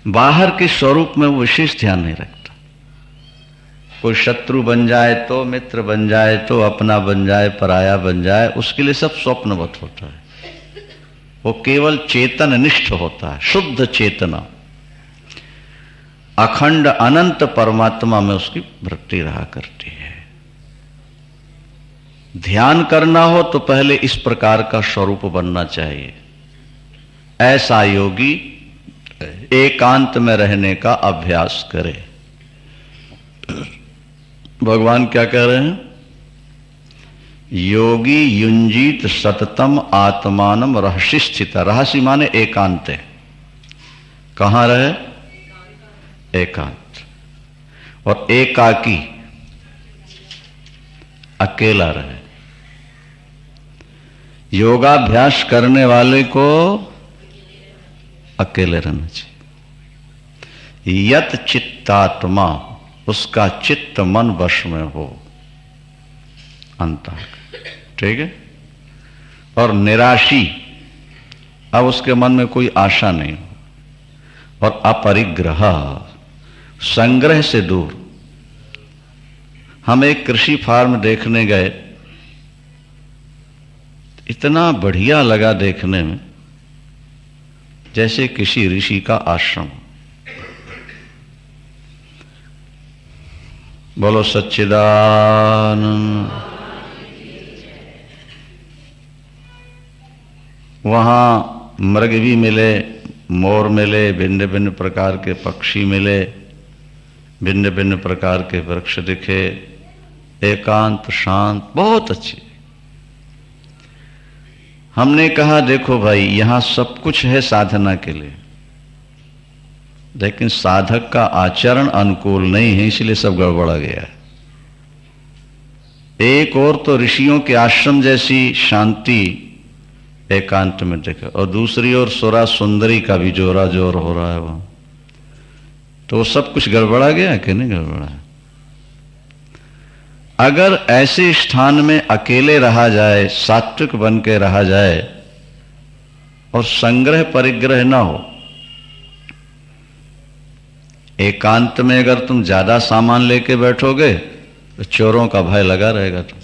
बाहर के स्वरूप में वो विशेष ध्यान नहीं रखता। कोई शत्रु बन जाए तो, मित्र बन जाए तो, अपना बन जाए, पराया बन जाए, उसके लिए सब स्वप्नवत होता है। वो केवल चेतन निष्ठ होता है, शुद्ध चेतना, अखंड अनंत परमात्मा में उसकी वृत्ति रहा करती है। ध्यान करना हो तो पहले इस प्रकार का स्वरूप बनना चाहिए। ऐसा योगी एकांत में रहने का अभ्यास करे। भगवान क्या कह रहे हैं? योगी युंजीत सततम आत्मानम रहस्य स्थित। रहस्य माने एकांत है। कहां रहे? एकांत। और एकाकी, अकेला रहे। योगाभ्यास करने वाले को अकेले रहना चाहिए। यत चित्तात्मा, उसका चित्त मन वश में हो, अंतः, ठीक है। और निराशी, अब उसके मन में कोई आशा नहीं हो। और अपरिग्रह, संग्रह से दूर। हम एक कृषि फार्म देखने गए, इतना बढ़िया लगा देखने में, जैसे किसी ऋषि का आश्रम। बोलो सच्चिदानंद। वहां मृग भी मिले, मोर मिले, भिन्न भिन्न प्रकार के पक्षी मिले, भिन्न भिन्न प्रकार के वृक्ष दिखे, एकांत शांत, बहुत अच्छी। हमने कहा देखो भाई, यहां सब कुछ है साधना के लिए, लेकिन साधक का आचरण अनुकूल नहीं है, इसलिए सब गड़बड़ा गया है। एक और तो ऋषियों के आश्रम जैसी शांति एकांत में देखा, और दूसरी ओर सुरा सुंदरी का भी जोरा जोर हो रहा है वहां। तो सब कुछ गड़बड़ा गया कि नहीं गड़बड़ा है? अगर ऐसे स्थान में अकेले रहा जाए, सात्विक बन के रहा जाए, और संग्रह परिग्रह ना हो, एकांत में अगर तुम ज्यादा सामान लेके बैठोगे तो चोरों का भय लगा रहेगा तुम।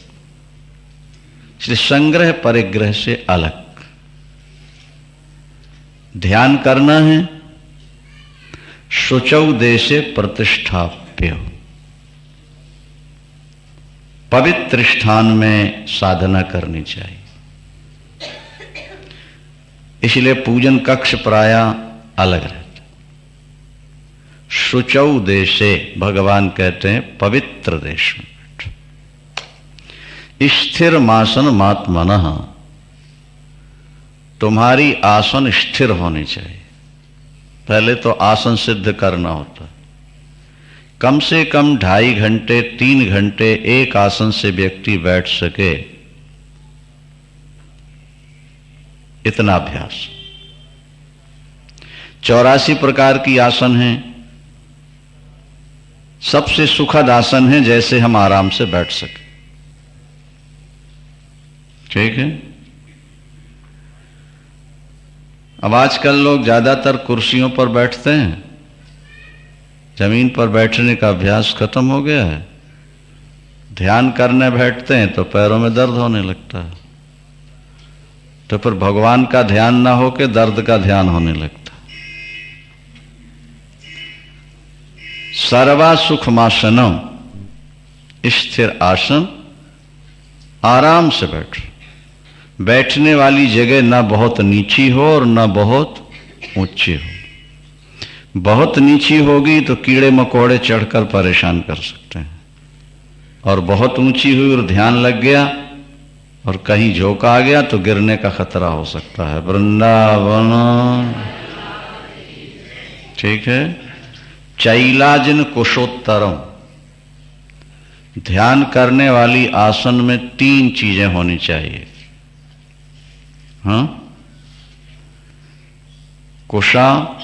इसलिए संग्रह परिग्रह से अलग ध्यान करना है। शुचौ देशे प्रतिष्ठाप्य, पवित्र स्थान में साधना करनी चाहिए। इसलिए पूजन कक्ष प्रायः अलग रहता। शुचौ देशे, भगवान कहते हैं पवित्र देश में। स्थिर मासन मात्मनः, तुम्हारी आसन स्थिर होनी चाहिए। पहले तो आसन सिद्ध करना होता है। कम से कम 2.5 घंटे 3 घंटे एक आसन से व्यक्ति बैठ सके, इतना अभ्यास। 84 प्रकार की आसन है। सबसे सुखद आसन है जैसे हम आराम से बैठ सके, ठीक है। अब आजकल लोग ज्यादातर कुर्सियों पर बैठते हैं, जमीन पर बैठने का अभ्यास खत्म हो गया है। ध्यान करने बैठते हैं तो पैरों में दर्द होने लगता है, तो फिर भगवान का ध्यान ना होके दर्द का ध्यान होने लगता है। सर्वा सुखमासनम, स्थिर आसन, आराम से बैठो। बैठने वाली जगह ना बहुत नीची हो और ना बहुत ऊंची हो। बहुत नीची होगी तो कीड़े मकोड़े चढ़कर परेशान कर सकते हैं, और बहुत ऊंची हुई और ध्यान लग गया और कहीं झोंका आ गया तो गिरने का खतरा हो सकता है। वृंदावन, ठीक है। चैलाजिन कुशोत्तरम, ध्यान करने वाली आसन में 3 चीजें होनी चाहिए। हाँ, कुशा,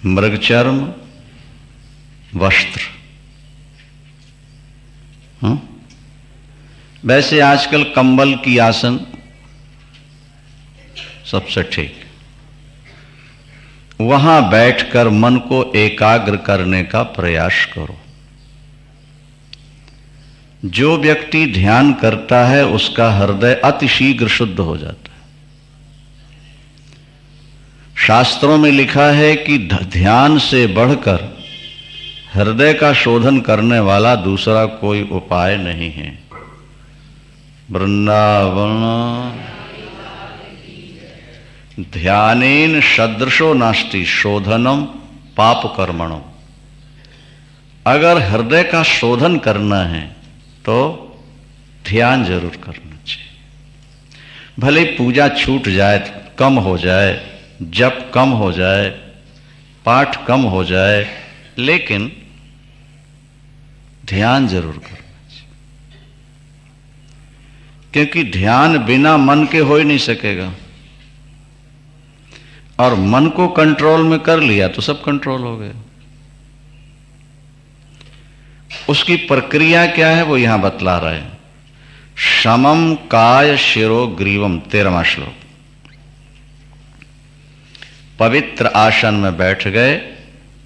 मृगचर्म, वस्त्र। हाँ? वैसे आजकल कंबल की आसन सबसे ठीक। वहां बैठकर मन को एकाग्र करने का प्रयास करो। जो व्यक्ति ध्यान करता है उसका हृदय अतिशीघ्र शुद्ध हो जाता है। शास्त्रों में लिखा है कि ध्यान से बढ़कर हृदय का शोधन करने वाला दूसरा कोई उपाय नहीं है। वृंदावन ध्यानेन सदृशो नास्ति शोधनम पाप कर्मणो। अगर हृदय का शोधन करना है तो ध्यान जरूर करना चाहिए। भले पूजा छूट जाए, कम हो जाए, जप कम हो जाए, पाठ कम हो जाए, लेकिन ध्यान जरूर करना चाहिए। क्योंकि ध्यान बिना मन के हो ही नहीं सकेगा। और मन को कंट्रोल में कर लिया तो सब कंट्रोल हो गया। उसकी प्रक्रिया क्या है वो यहां बतला रहे हैं। समम काय शिरो ग्रीवम, 13वां श्लोक। पवित्र आसन में बैठ गए,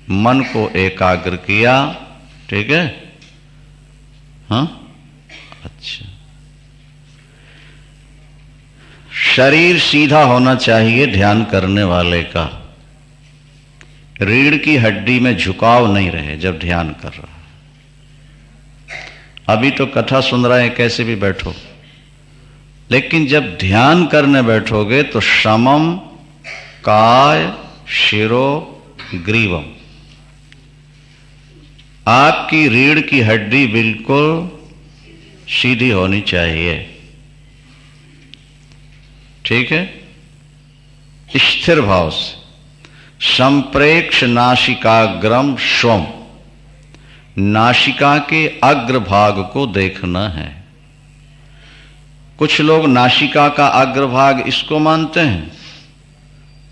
मन को एकाग्र किया, ठीक है? हाँ, अच्छा। शरीर सीधा होना चाहिए ध्यान करने वाले का। रीढ़ की हड्डी में झुकाव नहीं रहे जब ध्यान कर रहा है। अभी तो कथा सुन रहे हैं, कैसे भी बैठो, लेकिन जब ध्यान करने बैठोगे तो समम काय शिरो ग्रीवम, आपकी रीढ़ की हड्डी बिल्कुल सीधी होनी चाहिए, ठीक है? स्थिर भाव से। संप्रेक्ष नासिकाग्रम स्वम, नासिका के अग्रभाग को देखना है। कुछ लोग नासिका का अग्रभाग इसको मानते हैं,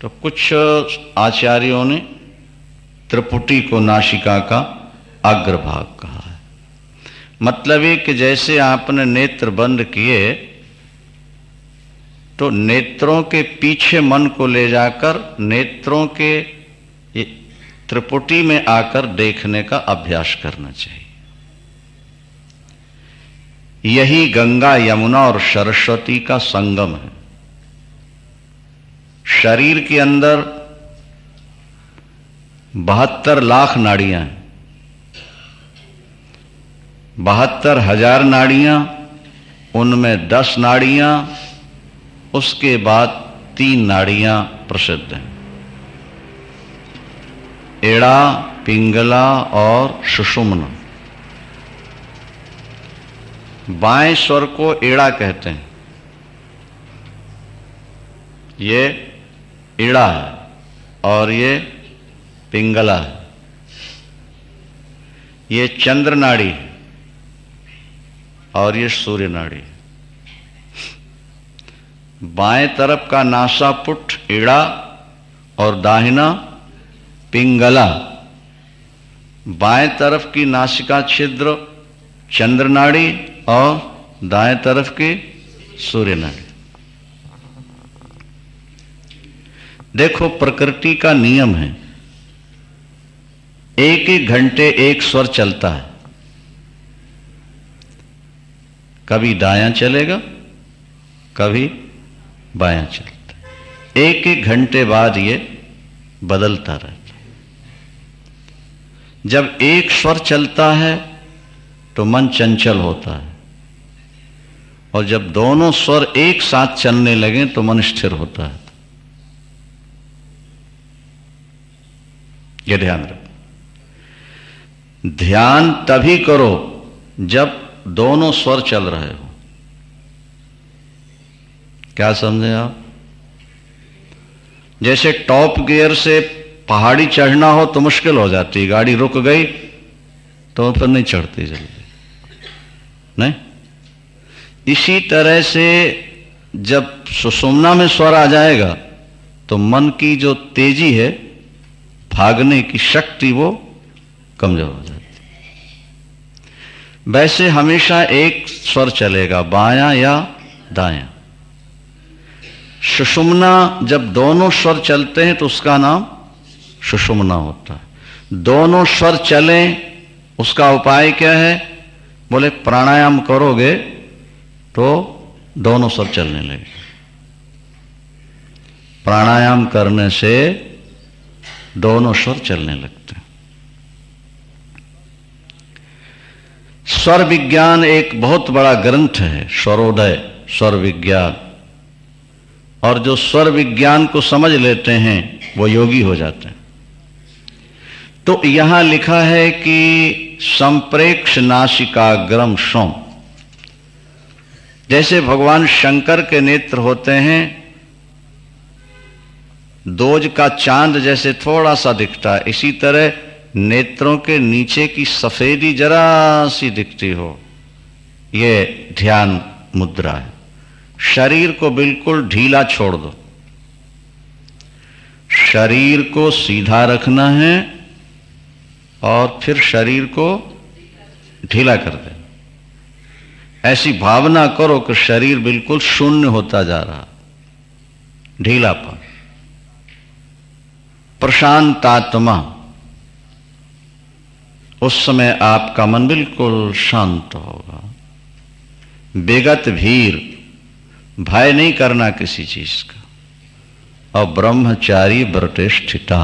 तो कुछ आचार्यों ने त्रिपुटी को नासिका का अग्रभाग कहा है। मतलब ये कि जैसे आपने नेत्र बंद किए तो नेत्रों के पीछे मन को ले जाकर नेत्रों के त्रिपुटी में आकर देखने का अभ्यास करना चाहिए। यही गंगा, यमुना और सरस्वती का संगम है। शरीर के अंदर 72 लाख नाड़ियां हैं, 72,000 नाड़ियां, उनमें 10 नाड़ियां, उसके बाद 3 नाड़ियां प्रसिद्ध हैं, एड़ा, पिंगला और सुषुम्ना। बाएं स्वर को एड़ा कहते हैं, ये एड़ा है, और ये पिंगला है। ये चंद्र नाड़ी है और ये सूर्य नाड़ी है। बाएं तरफ का नासापुट एड़ा और दाहिना पिंगला। बाएं तरफ की नासिका छिद्र चंद्र नाड़ी और दाएं तरफ की सूर्य नाड़ी। देखो, प्रकृति का नियम है, एक एक घंटे एक स्वर चलता है। कभी दायां चलेगा, कभी बायां चलता है। एक एक घंटे बाद ये बदलता रहता है। जब एक स्वर चलता है तो मन चंचल होता है, और जब दोनों स्वर एक साथ चलने लगे तो मन स्थिर होता है। यह ध्यान रखो। ध्यान तभी करो जब दोनों स्वर चल रहे हो। क्या समझे आप? जैसे टॉप गियर से पहाड़ी चढ़ना हो तो मुश्किल हो जाती है, गाड़ी रुक गई तो फिर नहीं चढ़ती जल्दी, नहीं? इसी तरह से जब सुषुम्ना में स्वर आ जाएगा तो मन की जो तेजी है, भागने की शक्ति, वो कमजोर हो जाती है। वैसे हमेशा एक स्वर चलेगा, बायां या दायां। सुषुम्ना जब दोनों स्वर चलते हैं तो उसका नाम सुषुम्ना होता है। दोनों स्वर चलें, उसका उपाय क्या है? बोले प्राणायाम करोगे तो दोनों स्वर चलने लगे। प्राणायाम करने से दोनों स्वर चलने लगते हैं। स्वर विज्ञान एक बहुत बड़ा ग्रंथ है, स्वरोदय स्वर विज्ञान। और जो स्वर विज्ञान को समझ लेते हैं वो योगी हो जाते हैं। तो यहां लिखा है कि संप्रेक्ष नासिकाग्रम सोम, जैसे भगवान शंकर के नेत्र होते हैं, दोज का चांद जैसे थोड़ा सा दिखता है, इसी तरह नेत्रों के नीचे की सफेदी जरा सी दिखती हो, ये ध्यान मुद्रा है। शरीर को बिल्कुल ढीला छोड़ दो, शरीर को सीधा रखना है और फिर शरीर को ढीला कर देना। ऐसी भावना करो कि शरीर बिल्कुल शून्य होता जा रहा, ढीलापन। प्रशांतात्मा, उस समय आपका मन बिल्कुल शांत होगा। विगत भीर, भय नहीं करना किसी चीज का। और ब्रह्मचारी व्रतिष्ठिता,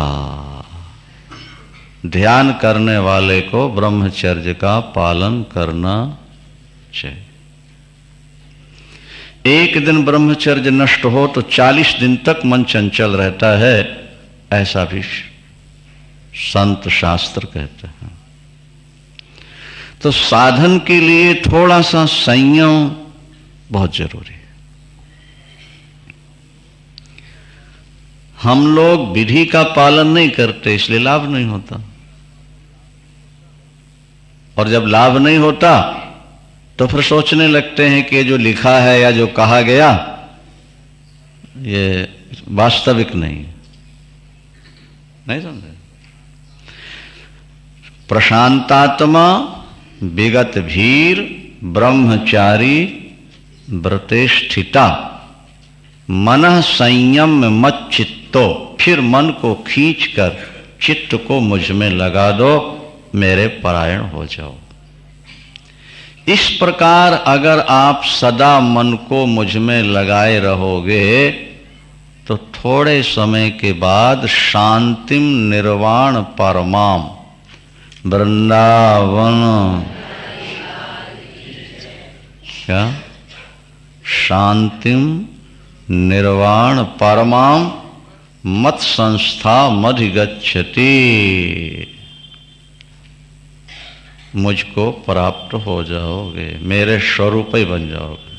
ध्यान करने वाले को ब्रह्मचर्य का पालन करना चाहिए। एक दिन ब्रह्मचर्य नष्ट हो तो 40 दिन तक मन चंचल रहता है, ऐसा भी संत शास्त्र कहते हैं। तो साधन के लिए थोड़ा सा संयम बहुत जरूरी है। हम लोग विधि का पालन नहीं करते, इसलिए लाभ नहीं होता। और जब लाभ नहीं होता तो फिर सोचने लगते हैं कि जो लिखा है या जो कहा गया ये वास्तविक नहीं समझे। प्रशांतात्मा, विगत भीर, ब्रह्मचारी, व्रतिष्ठिता, मन संयम मत चित्तो, फिर मन को खींचकर चित्त को मुझ में लगा दो, मेरे परायण हो जाओ। इस प्रकार अगर आप सदा मन को मुझ में लगाए रहोगे तो थोड़े समय के बाद शांतिम निर्वाण परमाम, वृंदावन, क्या शांतिम निर्वाण परमाम मत संस्था मधिगच्छति, मुझको प्राप्त हो जाओगे, मेरे स्वरूप ही बन जाओगे।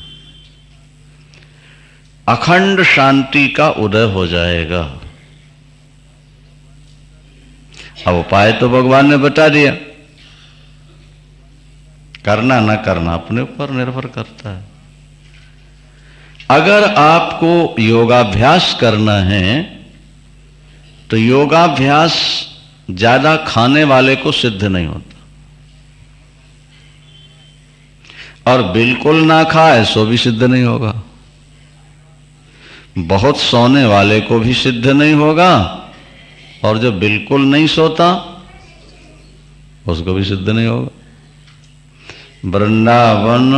अखंड शांति का उदय हो जाएगा। अब उपाय तो भगवान ने बता दिया, करना ना करना अपने ऊपर निर्भर करता है। अगर आपको योगाभ्यास करना है तो योगाभ्यास ज्यादा खाने वाले को सिद्ध नहीं होता, और बिल्कुल ना खाए सो भी सिद्ध नहीं होगा। बहुत सोने वाले को भी सिद्ध नहीं होगा, और जो बिल्कुल नहीं सोता उसको भी सिद्ध नहीं होगा। वृंदावन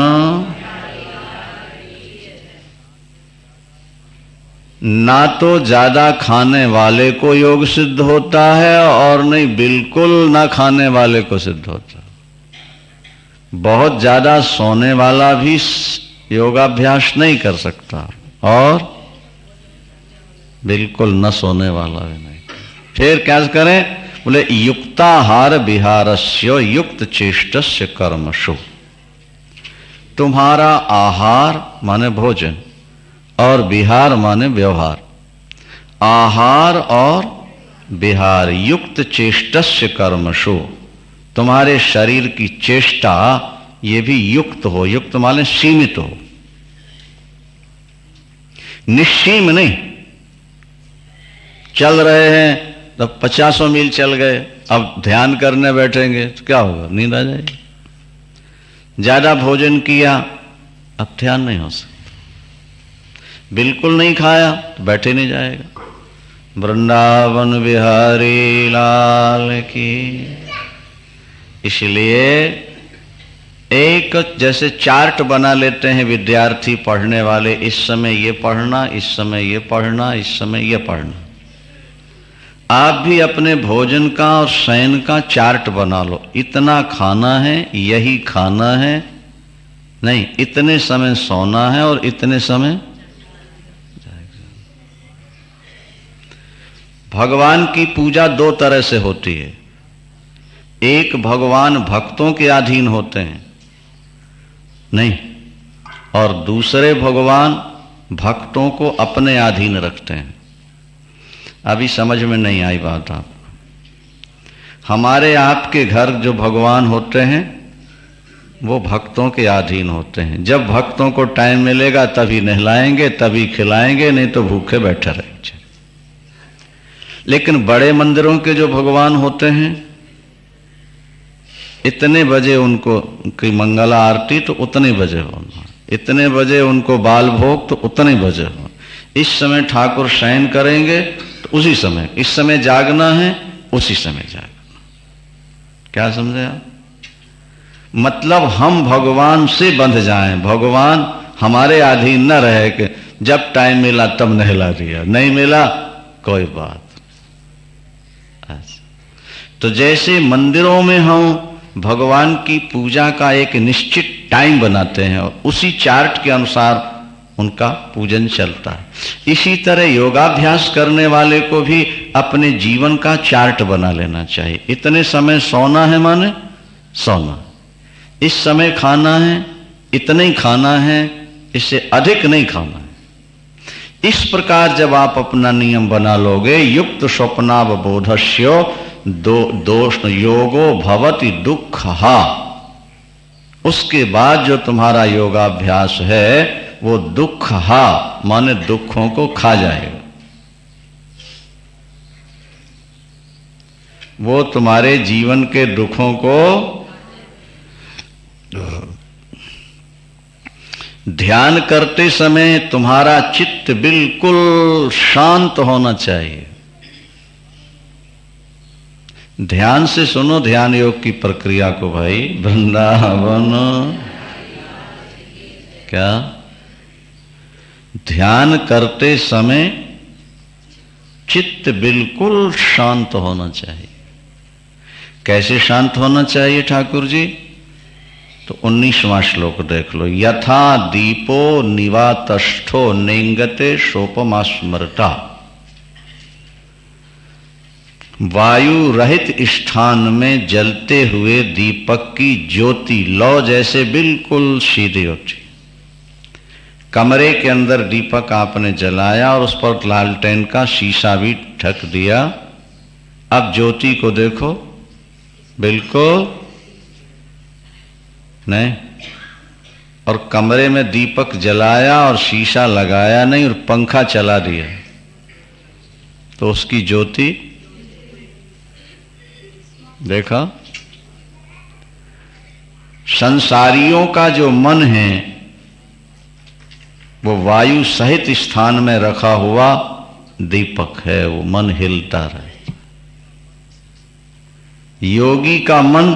ना तो ज्यादा खाने वाले को योग सिद्ध होता है और नहीं बिल्कुल ना खाने वाले को सिद्ध होता। बहुत ज्यादा सोने वाला भी योगाभ्यास नहीं कर सकता और बिल्कुल न सोने वाला भी नहीं। फिर क्या करें? बोले युक्ताहार विहारस्य युक्त चेष्टस्य कर्मसु। तुम्हारा आहार माने भोजन और विहार माने व्यवहार। आहार और विहार युक्त चेष्टस्य कर्मसु, तुम्हारे शरीर की चेष्टा ये भी युक्त हो। युक्त माने सीमित हो, निश्सीम नहीं। चल रहे हैं तो 50 मील चल गए, अब ध्यान करने बैठेंगे तो क्या होगा? नींद आ जाएगी। ज्यादा भोजन किया, अब ध्यान नहीं हो सकता। बिल्कुल नहीं खाया तो बैठे नहीं जाएगा। वृंदावन बिहारी लाल की। इसलिए एक जैसे चार्ट बना लेते हैं विद्यार्थी पढ़ने वाले, इस समय ये पढ़ना, इस समय ये पढ़ना, इस समय ये पढ़ना। आप भी अपने भोजन का और शयन का चार्ट बना लो। इतना खाना है, यही खाना है, नहीं इतने समय सोना है और इतने समय। भगवान की पूजा दो तरह से होती है। एक, भगवान भक्तों के अधीन होते हैं, नहीं, और दूसरे भगवान भक्तों को अपने अधीन रखते हैं। अभी समझ में नहीं आई बात आपको। हमारे आपके घर जो भगवान होते हैं वो भक्तों के अधीन होते हैं। जब भक्तों को टाइम मिलेगा तभी नहलाएंगे, तभी खिलाएंगे, नहीं तो भूखे बैठे रहेंगे। लेकिन बड़े मंदिरों के जो भगवान होते हैं, इतने बजे उनको की मंगला आरती तो उतने बजे होना, इतने बजे उनको बाल भोग तो उतने बजे हो, इस समय ठाकुर शयन करेंगे तो उसी समय, इस समय जागना है उसी समय जागना। क्या समझे आप? मतलब हम भगवान से बंध जाएं, भगवान हमारे अधीन न रहे कि जब टाइम मिला तब नहला दिया, नहीं मिला कोई बात। तो जैसे मंदिरों में हम भगवान की पूजा का एक निश्चित टाइम बनाते हैं और उसी चार्ट के अनुसार उनका पूजन चलता है, इसी तरह योगाभ्यास करने वाले को भी अपने जीवन का चार्ट बना लेना चाहिए। इतने समय सोना है माने सोना, इस समय खाना है, इतना ही खाना है, इससे अधिक नहीं खाना है। इस प्रकार जब आप अपना नियम बना लोगे, युक्त स्वप्नावबोधस्यो दोष योगो भवति दुःखहा, उसके बाद जो तुम्हारा योगाभ्यास है वो दुःखहा माने दुखों को खा जाएगा। वो तुम्हारे जीवन के दुखों को ध्यान करते समय तुम्हारा चित्त बिल्कुल शांत होना चाहिए। ध्यान से सुनो ध्यान योग की प्रक्रिया को भाई। वृंदावन क्या ध्यान करते समय चित्त बिल्कुल शांत होना चाहिए। कैसे शांत होना चाहिए ठाकुर जी? तो 19वां श्लोक देख लो। यथा दीपो निवातस्थो नेंगते सोपमा स्मृता, वायु रहित स्थान में जलते हुए दीपक की ज्योति लो जैसे बिल्कुल सीधी उठी। कमरे के अंदर दीपक आपने जलाया और उस पर लालटेन का शीशा भी ढक दिया। अब ज्योति को देखो, बिल्कुल नहीं, और कमरे में दीपक जलाया और शीशा लगाया नहीं और पंखा चला दिया तो उसकी ज्योति देखा। संसारियों का जो मन है वो वायु सहित स्थान में रखा हुआ दीपक है, वो मन हिलता रहे। योगी का मन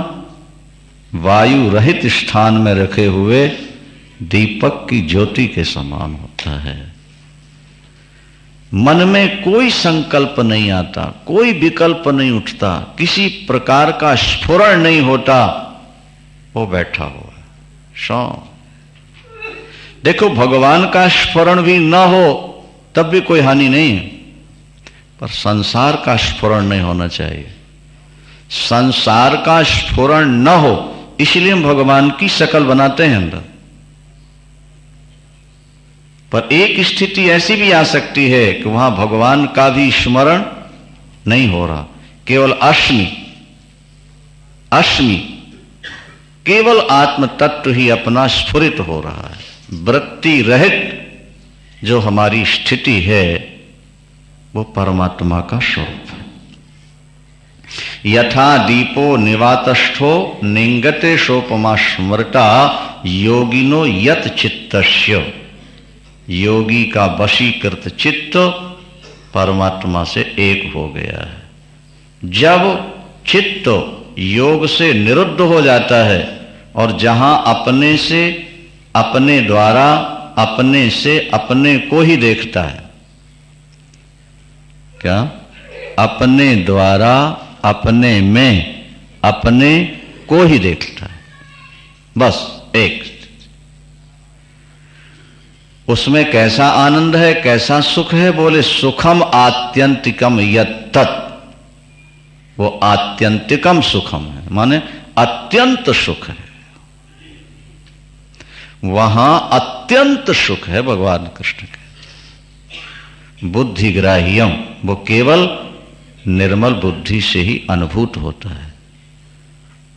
वायु रहित स्थान में रखे हुए दीपक की ज्योति के समान होता है। मन में कोई संकल्प नहीं आता, कोई विकल्प नहीं उठता, किसी प्रकार का स्फुरण नहीं होता, वो बैठा हुआ है शांत। देखो भगवान का स्फुरण भी न हो तब भी कोई हानि नहीं है, पर संसार का स्फुरण नहीं होना चाहिए। संसार का स्फुरण न हो इसलिए हम भगवान की शक्ल बनाते हैं अंदर। पर एक स्थिति ऐसी भी आ सकती है कि वहां भगवान का भी स्मरण नहीं हो रहा, केवल अस्मि अस्मि, केवल आत्म तत्व ही अपना स्फुरित हो रहा है। वृत्ति रहित जो हमारी स्थिति है वो परमात्मा का स्वरूप है। यथा दीपो निवातस्थो निंगते सोपमा स्मृता योगिनो यत चित्तस्य, योगी का वशीकृत चित्त परमात्मा से एक हो गया है। जब चित्त योग से निरुद्ध हो जाता है और जहां अपने से, अपने द्वारा, अपने से अपने को ही देखता है, क्या अपने द्वारा, अपने में, अपने को ही देखता है, बस एक। उसमें कैसा आनंद है, कैसा सुख है? बोले सुखम आत्यंतिकम यत्तत्, वो आत्यंतिकम सुखम है, माने अत्यंत सुख है, वहां अत्यंत सुख है भगवान कृष्ण के। बुद्धिग्राह्यम, वो केवल निर्मल बुद्धि से ही अनुभूत होता है।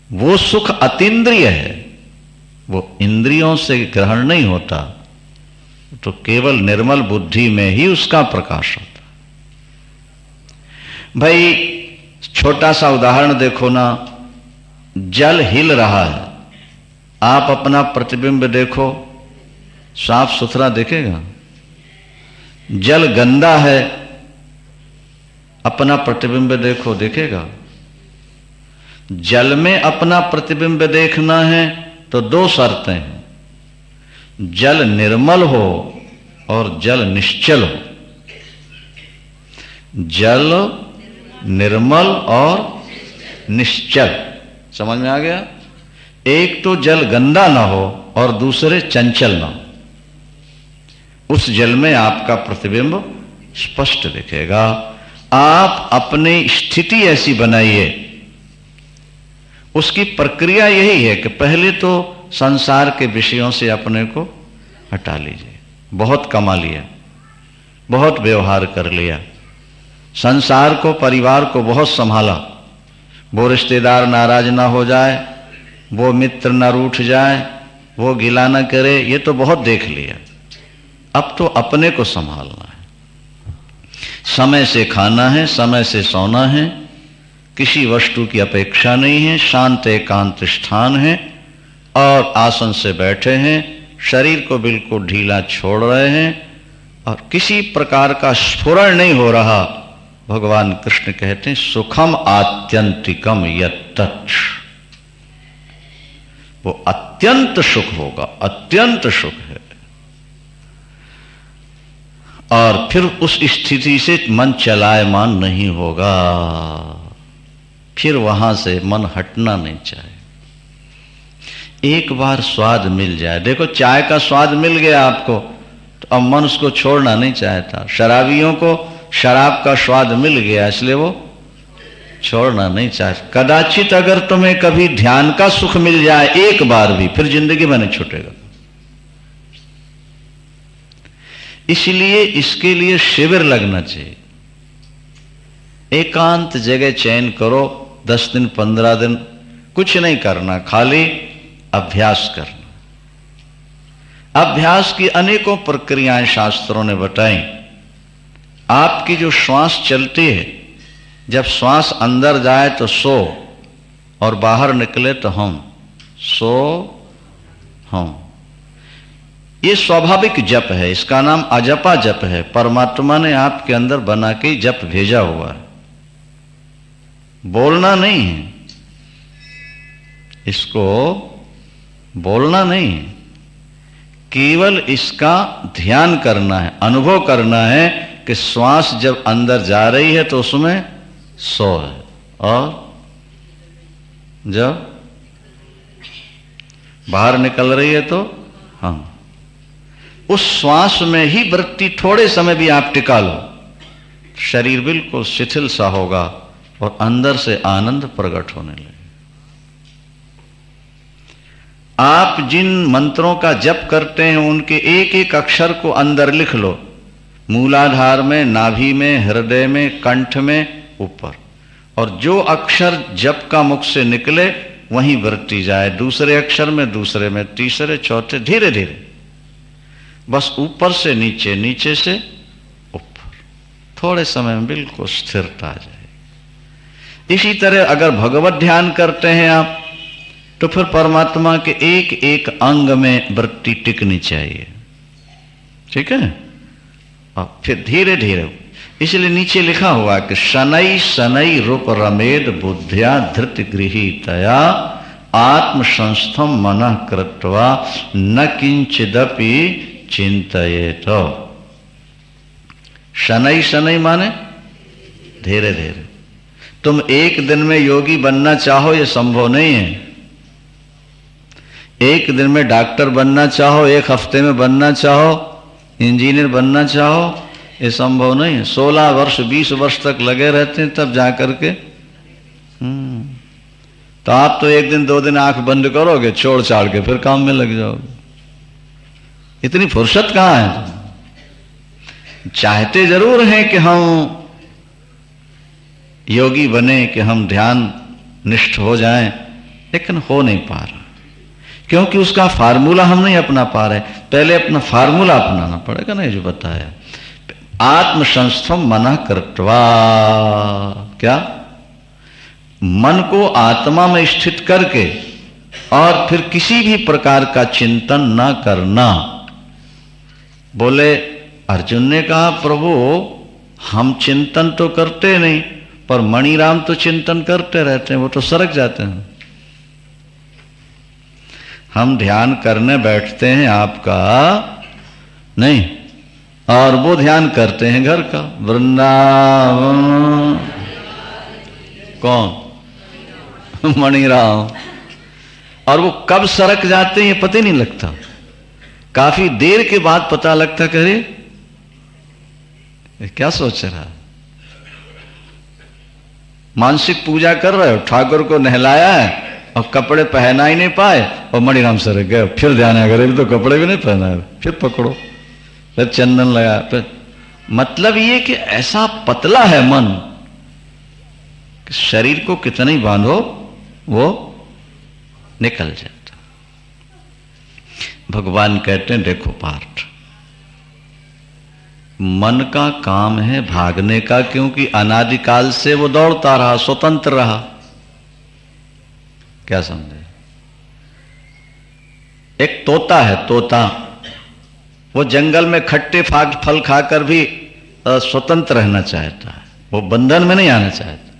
वो सुख अतीन्द्रिय है, वो इंद्रियों से ग्रहण नहीं होता, तो केवल निर्मल बुद्धि में ही उसका प्रकाश होता है। भाई छोटा सा उदाहरण देखो ना, जल हिल रहा है, आप अपना प्रतिबिंब देखो, साफ सुथरा दिखेगा? जल गंदा है, अपना प्रतिबिंब देखो, दिखेगा? जल में अपना प्रतिबिंब देखना है तो दो शर्तें हैं, जल निर्मल हो और जल निश्चल हो। जल निर्मल और निश्चल, समझ में आ गया? एक तो जल गंदा ना हो और दूसरे चंचल ना हो। उस जल में आपका प्रतिबिंब स्पष्ट दिखेगा। आप अपनी स्थिति ऐसी बनाइए, उसकी प्रक्रिया यही है कि पहले तो संसार के विषयों से अपने को हटा लीजिए। बहुत कमा लिया, बहुत व्यवहार कर लिया, संसार को, परिवार को बहुत संभाला, वो रिश्तेदार नाराज ना हो जाए, वो मित्र ना रूठ जाए, वो गिला ना करे, ये तो बहुत देख लिया। अब तो अपने को संभालना है। समय से खाना है, समय से सोना है, किसी वस्तु की अपेक्षा नहीं है, शांत एकांत स्थान है और आसन से बैठे हैं, शरीर को बिल्कुल ढीला छोड़ रहे हैं और किसी प्रकार का स्फुरण नहीं हो रहा। भगवान कृष्ण कहते हैं सुखम आत्यंतिकम यत्तत्, वो अत्यंत सुख होगा, अत्यंत सुख है। और फिर उस स्थिति से मन चलायमान नहीं होगा, फिर वहां से मन हटना नहीं चाहिए। एक बार स्वाद मिल जाए, देखो चाय का स्वाद मिल गया आपको, तो अब मन उसको छोड़ना नहीं चाहता। शराबियों को शराब का स्वाद मिल गया, इसलिए वो छोड़ना नहीं चाहते। कदाचित अगर तुम्हें कभी ध्यान का सुख मिल जाए एक बार भी, फिर जिंदगी में नहीं छूटेगा। इसलिए इसके लिए शिविर लगना चाहिए। एकांत जगह चयन करो, 10 दिन 15 दिन कुछ नहीं करना, खाली अभ्यास करना। अभ्यास की अनेकों प्रक्रियाएं शास्त्रों ने बताई। आपकी जो श्वास चलती है, जब श्वास अंदर जाए तो सो और बाहर निकले तो हम, सो हम, ये स्वाभाविक जप है, इसका नाम अजपा जप है। परमात्मा ने आपके अंदर बना के जप भेजा हुआ है, बोलना नहीं है, इसको बोलना नहीं है, केवल इसका ध्यान करना है, अनुभव करना है कि श्वास जब अंदर जा रही है तो उसमें सो है, और जब बाहर निकल रही है तो हम। उस श्वास में ही वृत्ति थोड़े समय भी आप टिका लो, शरीर बिल्कुल शिथिल सा होगा और अंदर से आनंद प्रकट होने लगे। आप जिन मंत्रों का जप करते हैं उनके एक एक अक्षर को अंदर लिख लो, मूलाधार में, नाभि में, हृदय में, कंठ में, ऊपर, और जो अक्षर जप का मुख से निकले वहीं वृत्ति जाए, दूसरे अक्षर में, दूसरे में, तीसरे, चौथे, धीरे धीरे, बस ऊपर से नीचे, नीचे से ऊपर, थोड़े समय में बिल्कुल स्थिरता आ जाए। इसी तरह अगर भगवत ध्यान करते हैं आप, तो फिर परमात्मा के एक एक अंग में वृत्ति टिकनी चाहिए, ठीक है? और फिर धीरे धीरे इसलिए नीचे लिखा हुआ कि शनै शनै रूप रमेद बुद्धिया धृत गृहीतया आत्मसंस्थम मनः कृत्वा न किंचिदपि चिंतयेत। शनै शनै माने धीरे धीरे। तुम एक दिन में योगी बनना चाहो ये संभव नहीं है। एक दिन में डॉक्टर बनना चाहो, एक हफ्ते में बनना चाहो, इंजीनियर बनना चाहो, ये संभव नहीं है। 16 वर्ष 20 वर्ष तक लगे रहते हैं तब जाकर के। तो आप तो एक दिन 2 दिन आंख बंद करोगे, छोड़ छाड़ के फिर काम में लग जाओगे। इतनी फुर्सत कहां है? चाहते जरूर हैं कि हम योगी बने, कि हम ध्यान निष्ठ हो जाएं, लेकिन हो नहीं पा रहा, क्योंकि उसका फार्मूला हम नहीं अपना पा रहे। पहले अपना फार्मूला अपनाना पड़ेगा ना, जो बताया। आत्मसंस्थम मनः कृत्वा, क्या? मन को आत्मा में स्थित करके और फिर किसी भी प्रकार का चिंतन न करना। बोले अर्जुन ने कहा, प्रभु हम चिंतन तो करते नहीं, पर मणिराम तो चिंतन करते रहते हैं, वो तो सरक जाते हैं। हम ध्यान करने बैठते हैं आपका नहीं, और वो ध्यान करते हैं घर का। वृंदावन कौन? मणिराम। और वो कब सरक जाते हैं ये पता ही नहीं लगता। काफी देर के बाद पता लगता, करे क्या सोच रहा। मानसिक पूजा कर रहे हो, ठाकुर को नहलाया है और कपड़े पहना ही नहीं पाए और मणिराम सरक गए। फिर ध्यान आया, करे तो कपड़े भी नहीं पहना, फिर पकड़ो, फिर चंदन लगा। फिर मतलब ये कि ऐसा पतला है मन कि शरीर को कितना ही बांधो वो निकल जाता। भगवान कहते हैं, देखो पार्थ, मन का काम है भागने का, क्योंकि अनादिकाल से वो दौड़ता रहा, स्वतंत्र रहा। क्या समझे? एक तोता है, तोता वो जंगल में खट्टे फल खाकर भी स्वतंत्र रहना चाहता है, वो बंधन में नहीं आना चाहता।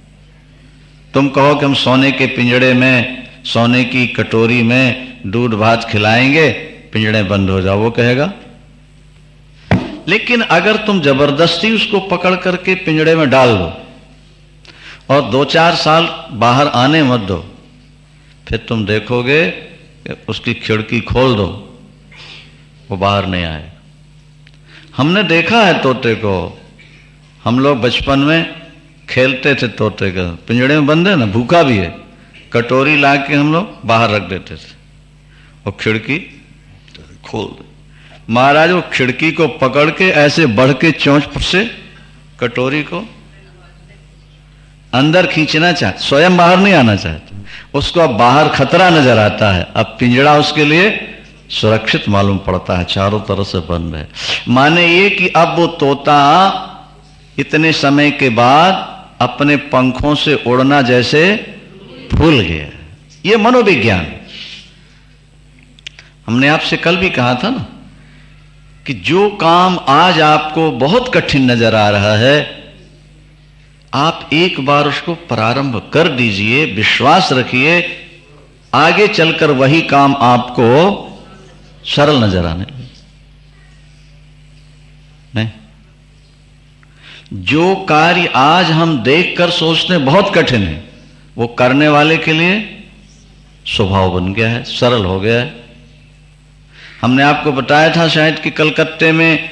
तुम कहो कि हम सोने के पिंजड़े में, सोने की कटोरी में दूध भात खिलाएंगे, पिंजड़े बंद हो जाओ, वो कहेगा। लेकिन अगर तुम जबरदस्ती उसको पकड़ करके पिंजड़े में डाल दो और 2-4 साल बाहर आने मत दो, फिर तुम देखोगे कि उसकी खिड़की खोल दो, वो बाहर नहीं आएगा। हमने देखा है तोते को, हम लोग बचपन में खेलते थे तोते का, पिंजड़े में बंद है ना, भूखा भी है, कटोरी ला के हम लोग बाहर रख देते थे और खिड़की खोल दे। महाराज वो खिड़की को पकड़ के ऐसे बढ़ के चोंच से कटोरी को अंदर खींचना चाहता, स्वयं बाहर नहीं आना चाहता। उसको अब बाहर खतरा नजर आता है, अब पिंजड़ा उसके लिए सुरक्षित मालूम पड़ता है, चारों तरफ से बंद है। माने ये कि अब वो तोता इतने समय के बाद अपने पंखों से उड़ना जैसे भूल गया। ये मनोविज्ञान। हमने आपसे कल भी कहा था ना कि जो काम आज आपको बहुत कठिन नजर आ रहा है, आप एक बार उसको प्रारंभ कर दीजिए, विश्वास रखिए, आगे चलकर वही काम आपको सरल नजर आने लगे। नहीं, जो कार्य आज हम देखकर सोचते हैं बहुत कठिन है, वो करने वाले के लिए स्वभाव बन गया है, सरल हो गया है। हमने आपको बताया था शायद कि कलकत्ते में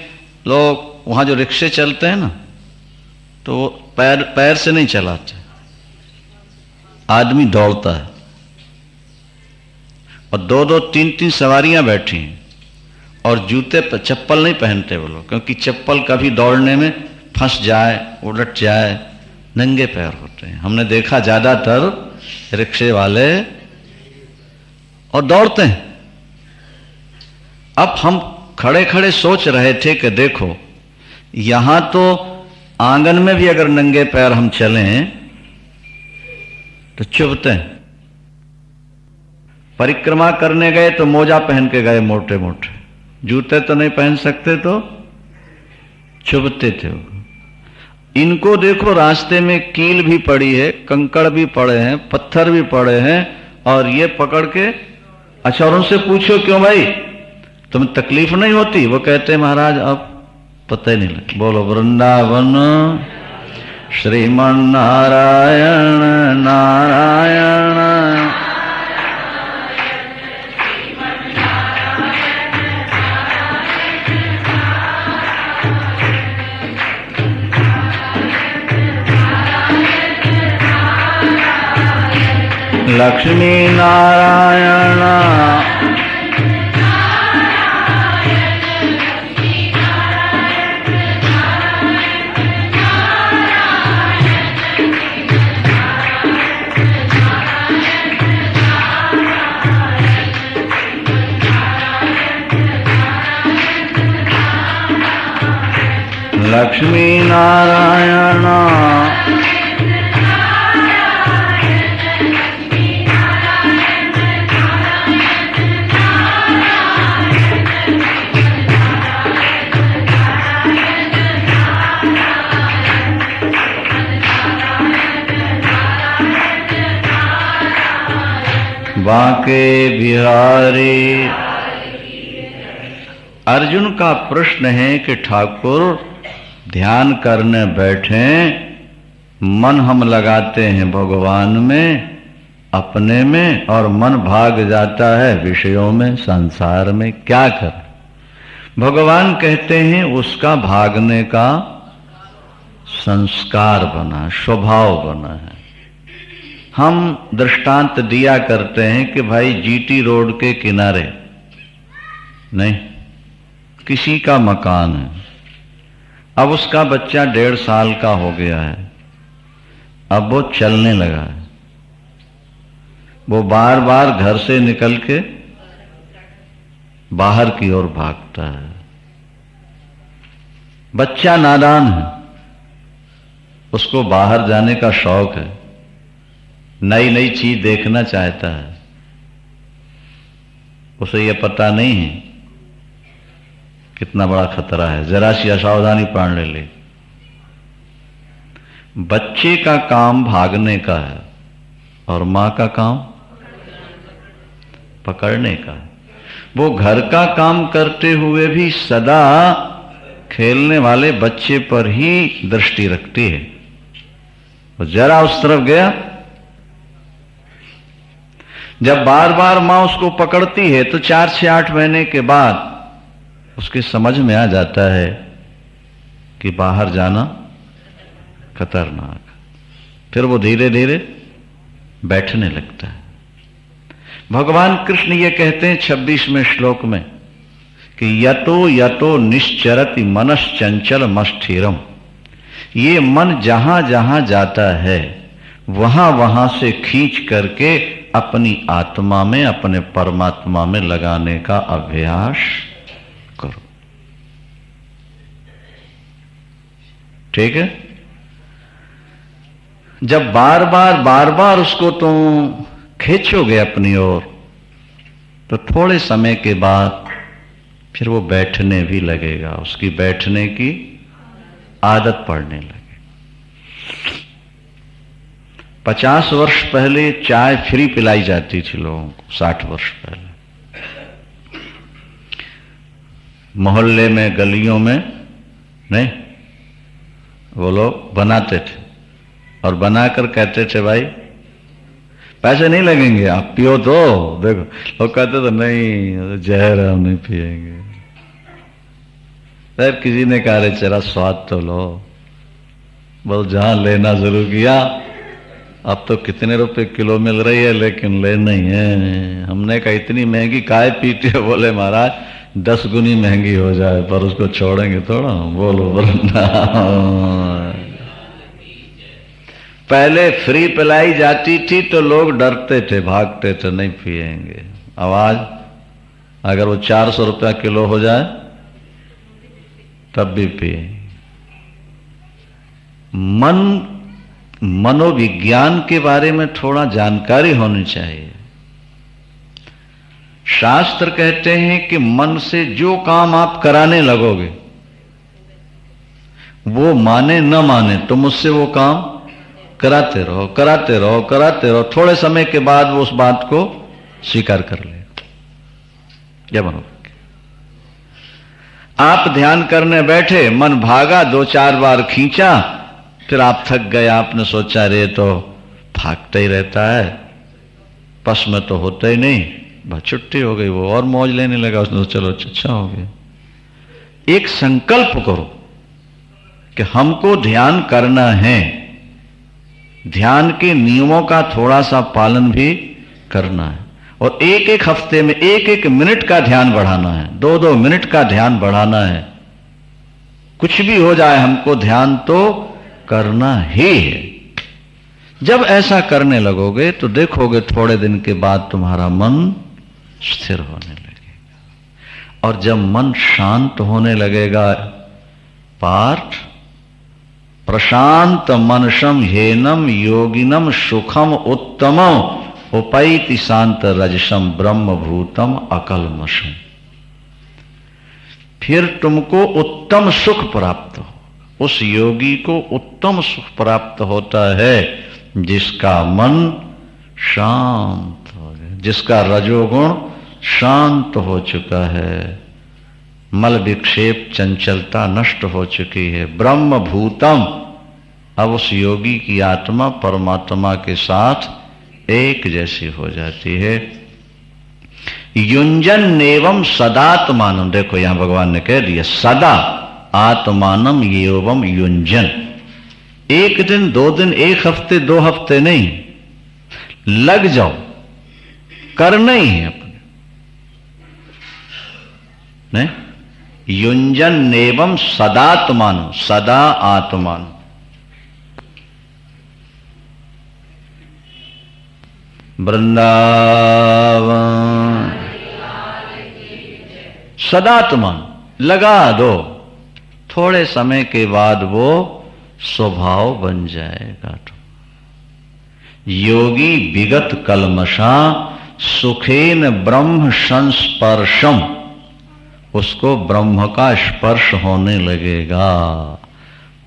लोग वहां जो रिक्शे चलते हैं ना, तो वो पैर से नहीं चलाते, आदमी दौड़ता है और 2-2, 3-3 सवारियां बैठी हैं और जूते पर चप्पल नहीं पहनते वो लोग, क्योंकि चप्पल कभी दौड़ने में फंस जाए, उलट जाए, नंगे पैर होते हैं। हमने देखा ज्यादातर रिक्शे वाले और दौड़ते हैं। अब हम खड़े खड़े सोच रहे थे कि देखो, यहां तो आंगन में भी अगर नंगे पैर हम चलें तो चुभते हैं। परिक्रमा करने गए तो मोजा पहन के गए, मोटे मोटे जूते तो नहीं पहन सकते, तो चुभते थे वो। इनको देखो रास्ते में कील भी पड़ी है, कंकड़ भी पड़े हैं, पत्थर भी पड़े हैं, और ये पकड़ के अच्छा। और उनसे पूछो क्यों भाई तुम्हें तकलीफ नहीं होती? वो कहते महाराज अब पता ही नहीं लगा। बोलो वृंदावन श्रीमन नारायण नारायण। लक्ष्मी नारायण लक्ष्मी नारायण। बांके बिहारी। अर्जुन का प्रश्न है कि ठाकुर ध्यान करने बैठे, मन हम लगाते हैं भगवान में, अपने में, और मन भाग जाता है विषयों में, संसार में, क्या कर? भगवान कहते हैं उसका भागने का संस्कार बना, स्वभाव बना है। हम दृष्टांत दिया करते हैं कि भाई जीटी रोड के किनारे नहीं किसी का मकान है, अब उसका बच्चा 1.5 साल का हो गया है, अब वो चलने लगा है, वो बार बार घर से निकल के बाहर की ओर भागता है। बच्चा नादान है, उसको बाहर जाने का शौक है, नई नई चीज देखना चाहता है, उसे यह पता नहीं है कितना बड़ा खतरा है, जरा सी असावधानी पान ले। बच्चे का काम भागने का है और मां का काम पकड़ने का है। वो घर का काम करते हुए भी सदा खेलने वाले बच्चे पर ही दृष्टि रखती है। वो जरा उस तरफ गया, जब बार बार मां उसको पकड़ती है तो 4 से 8 महीने के बाद उसके समझ में आ जाता है कि बाहर जाना खतरनाक। फिर वो धीरे धीरे बैठने लगता है। भगवान कृष्ण ये कहते हैं 26वें श्लोक में कि यतो यतो निश्चरति मनश्चंचल मस्थिरम। ये मन जहां जहां जाता है वहां वहां से खींच करके अपनी आत्मा में, अपने परमात्मा में लगाने का अभ्यास करो। ठीक है? जब बार बार उसको तुम खींचोगे अपनी ओर तो थोड़े समय के बाद फिर वो बैठने भी लगेगा, उसकी बैठने की आदत पड़ने लगेगी। 50 वर्ष पहले चाय फ्री पिलाई जाती थी लोगों को, 60 वर्ष पहले मोहल्ले में, गलियों में नहीं, वो लोग बनाते थे और बनाकर कहते थे भाई पैसे नहीं लगेंगे, आप पियो तो। देखो लोग कहते तो नहीं, जहर है, हम नहीं पिएंगे। फिर किसी ने कहा रे चला स्वाद तो लो, बस जहां लेना शुरू किया, अब तो कितने रुपए किलो मिल रही है लेकिन ले नहीं है। हमने कहा इतनी महंगी काय पीते हो? बोले महाराज 10 गुनी महंगी हो जाए पर उसको छोड़ेंगे थोड़ा। बोलो वृंदावन। पहले फ्री पिलाई जाती थी तो लोग डरते थे, भागते थे, नहीं पिएंगे। आवाज अगर वो 400 रुपया किलो हो जाए तब भी पिए। मनोविज्ञान के बारे में थोड़ा जानकारी होनी चाहिए। शास्त्र कहते हैं कि मन से जो काम आप कराने लगोगे वो माने न माने तो मुझसे वो काम कराते रहो, कराते रहो, कराते रहो। थोड़े समय के बाद वो उस बात को स्वीकार कर ले। क्या बनोगे? आप ध्यान करने बैठे, मन भागा, 2-4 बार खींचा, फिर आप थक गए, आपने सोचा रे तो भागता ही रहता है, बस में तो होता ही नहीं, बस छुट्टी हो गई। वो और मौज लेने लगा, उसने तो चलो अच्छा हो गया। एक संकल्प करो कि हमको ध्यान करना है, ध्यान के नियमों का थोड़ा सा पालन भी करना है, और एक एक हफ्ते में 1-1 मिनट का ध्यान बढ़ाना है, 2-2 मिनट का ध्यान बढ़ाना है। कुछ भी हो जाए हमको ध्यान तो करना ही है। जब ऐसा करने लगोगे तो देखोगे थोड़े दिन के बाद तुम्हारा मन स्थिर होने लगेगा, और जब मन शांत होने लगेगा, पार्थ, प्रशांत मनसम ह्येनम योगिनम सुखम उत्तमम उपैति शांत रजसम ब्रह्म भूतम अकल्मषम। फिर तुमको उत्तम सुख प्राप्त हो। उस योगी को उत्तम सुख प्राप्त होता है जिसका मन शांत हो गया, जिसका रजोगुण शांत हो चुका है, मल विक्षेप चंचलता नष्ट हो चुकी है। ब्रह्म भूतम, अब उस योगी की आत्मा परमात्मा के साथ एक जैसी हो जाती है। युंजन एवं सदात्मानम, देखो यहां भगवान ने कह दिया सदा आत्मानम एवं युंजन। 1 दिन 2 दिन 1 हफ्ते 2 हफ्ते नहीं, लग जाओ, करना ही है अपने। नहीं, युंजन एवं सदात्मानम, सदा आत्मान। वृंदावन सदात्मन लगा दो, थोड़े समय के बाद वो स्वभाव बन जाएगा। योगी विगत कलमशा सुखेन ब्रह्म संस्पर्शम, उसको ब्रह्म का स्पर्श होने लगेगा,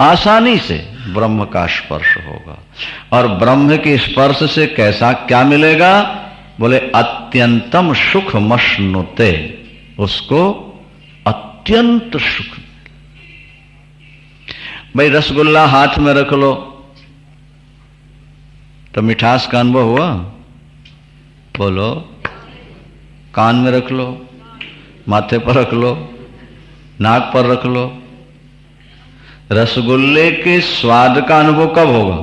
आसानी से ब्रह्म का स्पर्श होगा। और ब्रह्म के स्पर्श से कैसा क्या मिलेगा? बोले अत्यंतम सुख मश्नुते, उसको अत्यंत सुख। भाई रसगुल्ला हाथ में रख लो तो मिठास का अनुभव हुआ? बोलो। कान में रख लो, माथे पर रख लो, नाक पर रख लो, रसगुल्ले के स्वाद का अनुभव कब होगा?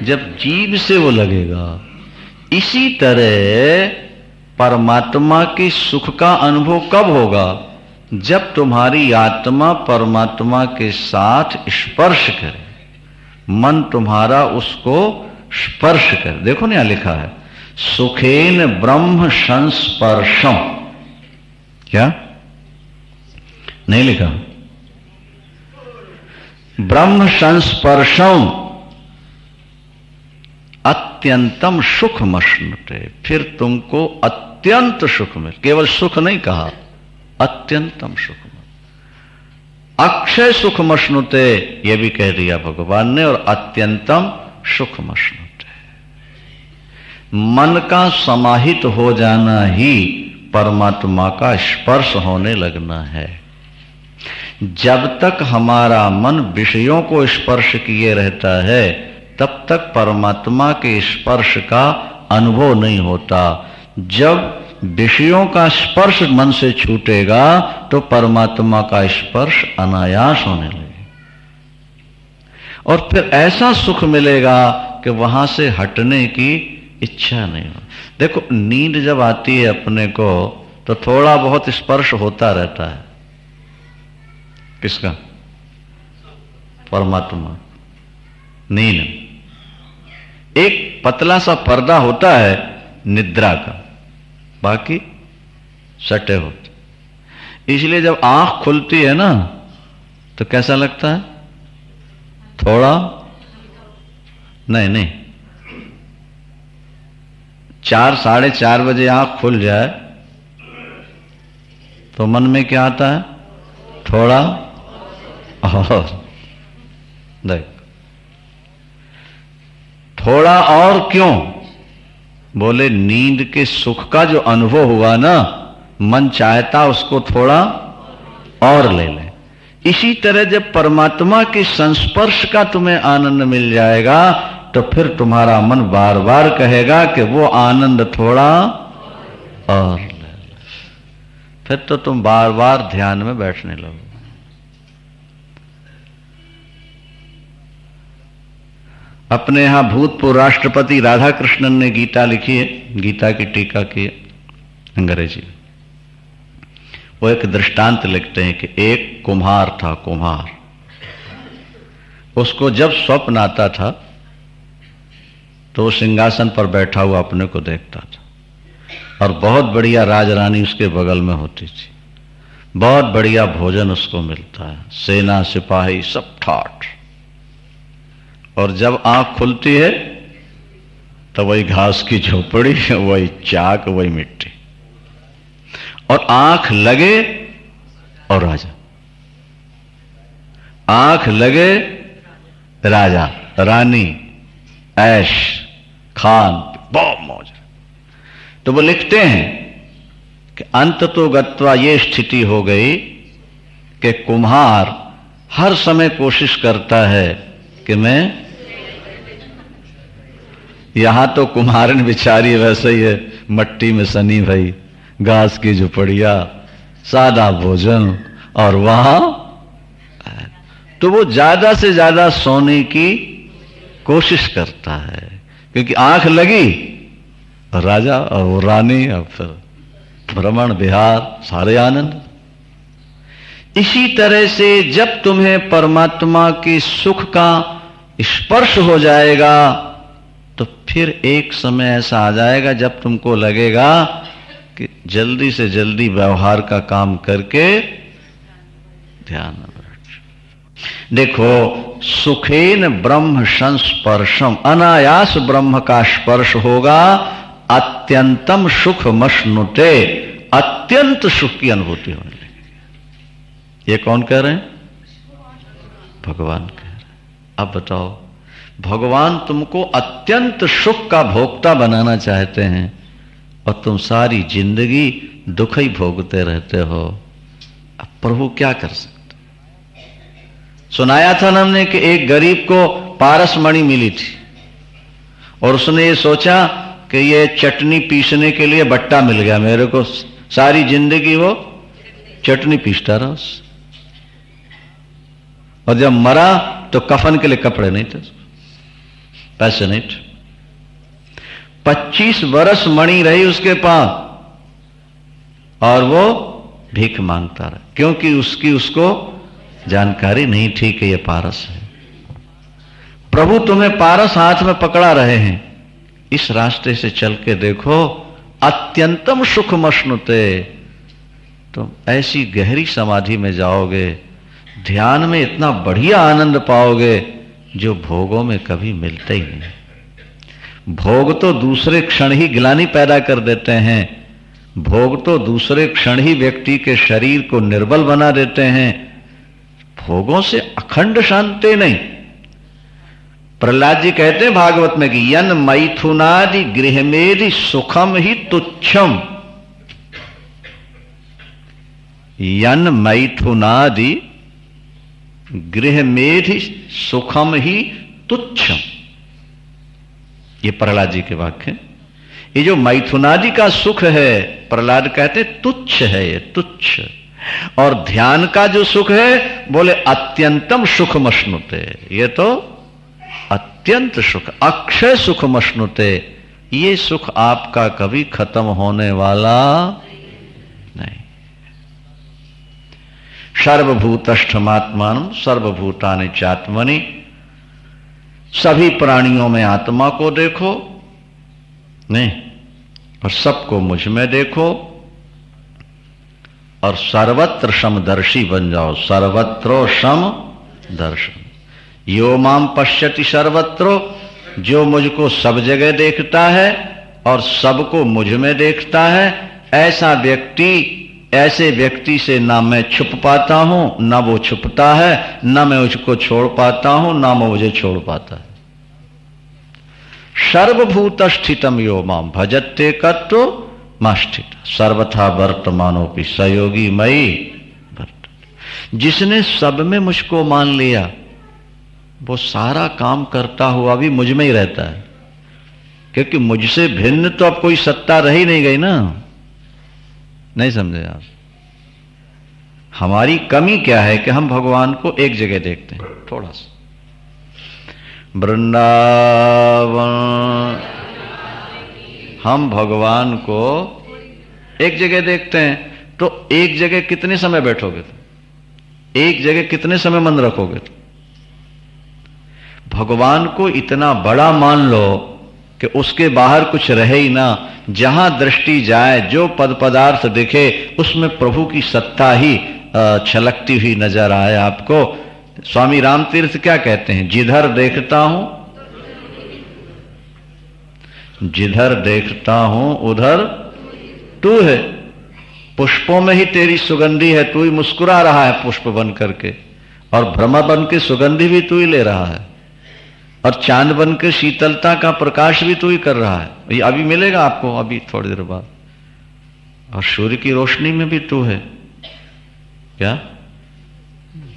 जब जीभ से वो लगेगा। इसी तरह परमात्मा के सुख का अनुभव कब होगा? जब तुम्हारी आत्मा परमात्मा के साथ स्पर्श करे, मन तुम्हारा उसको स्पर्श करे। देखो ना यहां लिखा है सुखेन ब्रह्म संस्पर्शम, क्या नहीं लिखा? ब्रह्म संस्पर्शम अत्यंतम सुख मश्नुते, फिर तुमको अत्यंत सुख मिल। केवल सुख नहीं कहा, अत्यंतम सुख, अक्षय सुख मश्नुते यह भी कह दिया भगवान ने, और अत्यंतम सुख मश्नुते। मन का समाहित हो जाना ही परमात्मा का स्पर्श होने लगना है। जब तक हमारा मन विषयों को स्पर्श किए रहता है तब तक परमात्मा के स्पर्श का अनुभव नहीं होता। जब विषयों का स्पर्श मन से छूटेगा तो परमात्मा का स्पर्श अनायास होने लगेगा, और फिर ऐसा सुख मिलेगा कि वहां से हटने की इच्छा नहीं हो। देखो नींद जब आती है अपने को तो थोड़ा बहुत स्पर्श होता रहता है। किसका? परमात्मा। नींद एक पतला सा पर्दा होता है निद्रा का, बाकी सटे होते। इसलिए जब आंख खुलती है ना तो कैसा लगता है? थोड़ा नहीं 4 साढ़े 4 बजे आंख खुल जाए तो मन में क्या आता है? थोड़ा और देख, थोड़ा और क्यों? बोले नींद के सुख का जो अनुभव हुआ ना, मन चाहता उसको थोड़ा और ले लें। इसी तरह जब परमात्मा के संस्पर्श का तुम्हें आनंद मिल जाएगा तो फिर तुम्हारा मन बार बार कहेगा कि वो आनंद थोड़ा और ले ले। फिर तो तुम बार बार ध्यान में बैठने लगो। अपने यहां भूतपूर्व राष्ट्रपति राधाकृष्णन ने गीता लिखी है, गीता की टीका की है अंग्रेजी। वो एक दृष्टांत लिखते हैं कि एक कुम्हार था, कुम्हार, उसको जब स्वप्न आता था तो वो सिंहासन पर बैठा हुआ अपने को देखता था और बहुत बढ़िया राजरानी उसके बगल में होती थी, बहुत बढ़िया भोजन उसको मिलता है, सेना सिपाही सब ठाठ। और जब आंख खुलती है तो वही घास की झोपड़ी, वही चाक, वही मिट्टी, और आंख लगे और राजा, आंख लगे राजा रानी, ऐश खान, बहुत मौज। तो वो लिखते हैं कि अंत तो गत्वा ये स्थिति हो गई कि कुम्हार हर समय कोशिश करता है कि मैं, यहां तो कुम्हारन बेचारी वैसे ही है, मट्टी में सनी भाई, घास की झुपड़िया, सादा भोजन, और वहां तो वो ज्यादा से ज्यादा सोने की कोशिश करता है क्योंकि आंख लगी और राजा और वो रानी, और फिर भ्रमण विहार, सारे आनंद। इसी तरह से जब तुम्हें परमात्मा के सुख का स्पर्श हो जाएगा तो फिर एक समय ऐसा आ जाएगा जब तुमको लगेगा कि जल्दी से जल्दी व्यवहार का काम करके ध्यान में बैठ। देखो, सुखेन ब्रह्म संस्पर्शम, अनायास ब्रह्म का स्पर्श होगा, अत्यंतम सुख मश्नुते, अत्यंत सुख की अनुभूति होने लगी। ये कौन कह रहे हैं? भगवान कह रहे हैं। अब बताओ, भगवान तुमको अत्यंत सुख का भोक्ता बनाना चाहते हैं और तुम सारी जिंदगी दुख ही भोगते रहते हो। अब प्रभु क्या कर सकते? सुनाया था ना हमने कि एक गरीब को पारस मणि मिली थी और उसने ये सोचा कि ये चटनी पीसने के लिए बट्टा मिल गया मेरे को, सारी जिंदगी वो चटनी पीसता रहा। और जब मरा तो कफन के लिए कपड़े नहीं थे, पैसे नहीं थे। 25 वर्ष मणि रही उसके पास और वो भीख मांगता रहा क्योंकि उसको जानकारी नहीं थी कि ये पारस है। प्रभु तुम्हें पारस हाथ में पकड़ा रहे हैं, इस रास्ते से चल के देखो, अत्यंतम सुख मश्नुते, तुम ऐसी गहरी समाधि में जाओगे, ध्यान में इतना बढ़िया आनंद पाओगे जो भोगों में कभी मिलता ही नहीं। भोग तो दूसरे क्षण ही गिलानी पैदा कर देते हैं, भोग तो दूसरे क्षण ही व्यक्ति के शरीर को निर्बल बना देते हैं, भोगों से अखंड शांति नहीं। प्रहलाद जी कहते हैं भागवत में कि यन मैथुनादि गृहमेदि सुखम ही तुच्छम, यन मैथुनादि गृहमेधि सुखम ही तुच्छम, ये प्रहलाद जी के वाक्य। ये जो मैथुनादि का सुख है, प्रहलाद कहते तुच्छ है, ये तुच्छ। और ध्यान का जो सुख है, बोले अत्यंतम सुख मश्नुते, ये तो अत्यंत सुख, अक्षय सुख मश्नुते, ये सुख आपका कभी खत्म होने वाला नहीं। सर्वभूतस्थमात्मानं सर्वभूतानि चात्मनि, सभी प्राणियों में आत्मा को देखो, नहीं, और सबको मुझ में देखो, और सर्वत्र समदर्शी बन जाओ, सर्वत्रो समदर्शन। यो माम पश्यति सर्वत्रो, जो मुझको सब जगह देखता है और सबको मुझ में देखता है, ऐसा व्यक्ति ऐसे व्यक्ति से ना मैं छुप पाता हूं, ना वो छुपता है, ना मैं उसको छोड़ पाता हूं, ना वो मुझे छोड़ पाता है। सर्वभूत स्थितम यो माम भजते कत्तो मास्थित सर्वथा वर्तमानोपि सयोगी मई वर्त। जिसने सब में मुझको मान लिया वो सारा काम करता हुआ भी मुझ में ही रहता है, क्योंकि मुझसे भिन्न तो अब कोई सत्ता रही नहीं गई ना। नहीं समझे आप? हमारी कमी क्या है कि हम भगवान को एक जगह देखते हैं, थोड़ा सा वृंदावन। हम भगवान को एक जगह देखते हैं, तो एक जगह कितने समय बैठोगे? तो एक जगह कितने समय मन रखोगे? तो भगवान को इतना बड़ा मान लो कि उसके बाहर कुछ रहे ही ना। जहां दृष्टि जाए, जो पद पदार्थ दिखे, उसमें प्रभु की सत्ता ही छलकती हुई नजर आए आपको। स्वामी रामतीर्थ क्या कहते हैं? जिधर देखता हूं, जिधर देखता हूं उधर तू है। पुष्पों में ही तेरी सुगंधी है, तू ही मुस्कुरा रहा है पुष्प बन करके, और भ्रमर बन के सुगंधी भी तू ही ले रहा है, और चांद बन के शीतलता का प्रकाश भी तू ही कर रहा है। ये अभी मिलेगा आपको, अभी थोड़ी देर बाद। और सूर्य की रोशनी में भी तू है, क्या?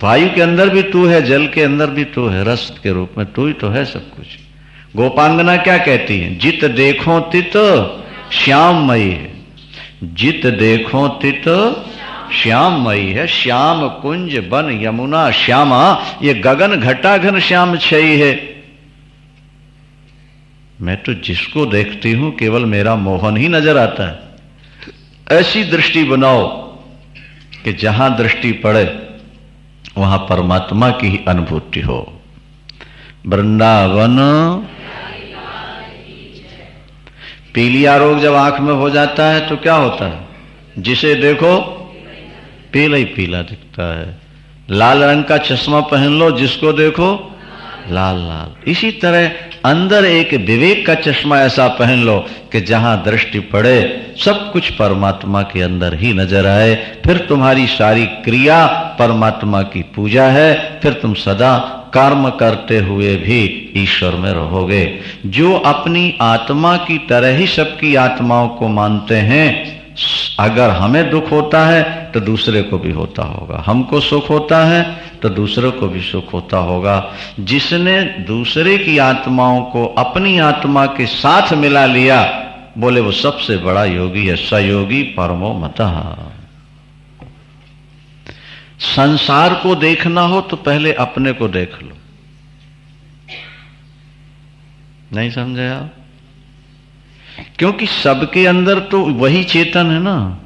वायु के अंदर भी तू है, जल के अंदर भी तू है, रस के रूप में तू ही तो है सब कुछ। गोपांगना क्या कहती है? जित देखो तित श्याममयी है। जित देखो तित श्याममयी है। श्याम कुंज बन यमुना श्यामा, ये गगन घटा घन श्याम छई है। मैं तो जिसको देखती हूं केवल मेरा मोहन ही नजर आता है। ऐसी दृष्टि बनाओ कि जहां दृष्टि पड़े वहां परमात्मा की ही अनुभूति हो। वृंदावन। पीलिया रोग जब आंख में हो जाता है तो क्या होता है? जिसे देखो पीला ही पीला दिखता है। लाल रंग का चश्मा पहन लो, जिसको देखो लाल लाल। इसी तरह अंदर एक विवेक का चश्मा ऐसा पहन लो कि जहां दृष्टि पड़े सब कुछ परमात्मा के अंदर ही नजर आए। फिर तुम्हारी सारी क्रिया परमात्मा की पूजा है। फिर तुम सदा कर्म करते हुए भी ईश्वर में रहोगे। जो अपनी आत्मा की तरह ही सबकी आत्माओं को मानते हैं, अगर हमें दुख होता है तो दूसरे को भी होता होगा, हमको सुख होता है तो दूसरे को भी सुख होता होगा। जिसने दूसरे की आत्माओं को अपनी आत्मा के साथ मिला लिया, बोले वो सबसे बड़ा योगी है। सयोगी परमो मतः। संसार को देखना हो तो पहले अपने को देख लो। नहीं समझे आप? क्योंकि सबके अंदर तो वही चेतन है ना।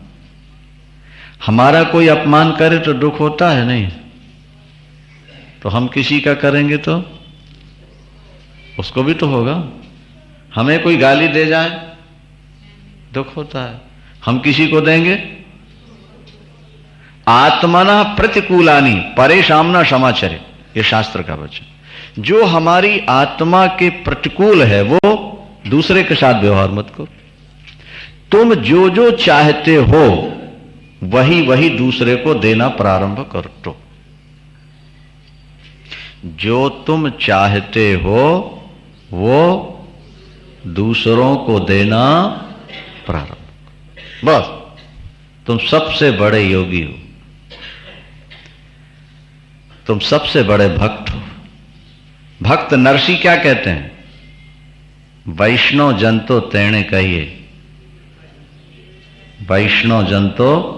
हमारा कोई अपमान करे तो दुख होता है नहीं? तो हम किसी का करेंगे तो उसको भी तो होगा। हमें कोई गाली दे जाए दुख होता है, हम किसी को देंगे। आत्मना प्रतिकूलानी परेशामना समाचरे, ये शास्त्र का वचन। जो हमारी आत्मा के प्रतिकूल है वो दूसरे के साथ व्यवहार मत करो। तुम जो जो चाहते हो वही वही दूसरे को देना प्रारंभ कर दो। जो तुम चाहते हो वो दूसरों को देना प्रारंभ। बस तुम सबसे बड़े योगी हो, तुम सबसे बड़े भक्त हो। भक्त नरसी क्या कहते हैं? वैष्णव जन तो तेणे कहिए, वैष्णव जन तो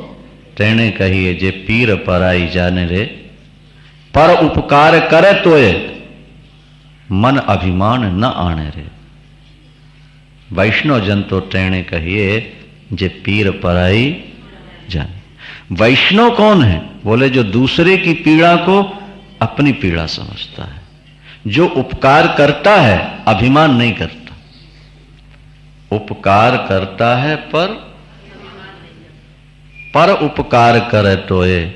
तेणे कहिए, जे पीर पराई जाने रे। पर उपकार करे तोए मन अभिमान न आने रे। वैष्णव जन तो तेणे कहिए, जे पीर पराई जाने। वैष्णव कौन है? बोले जो दूसरे की पीड़ा को अपनी पीड़ा समझता है, जो उपकार करता है अभिमान नहीं करता। उपकार करता है पर उपकार करे तोए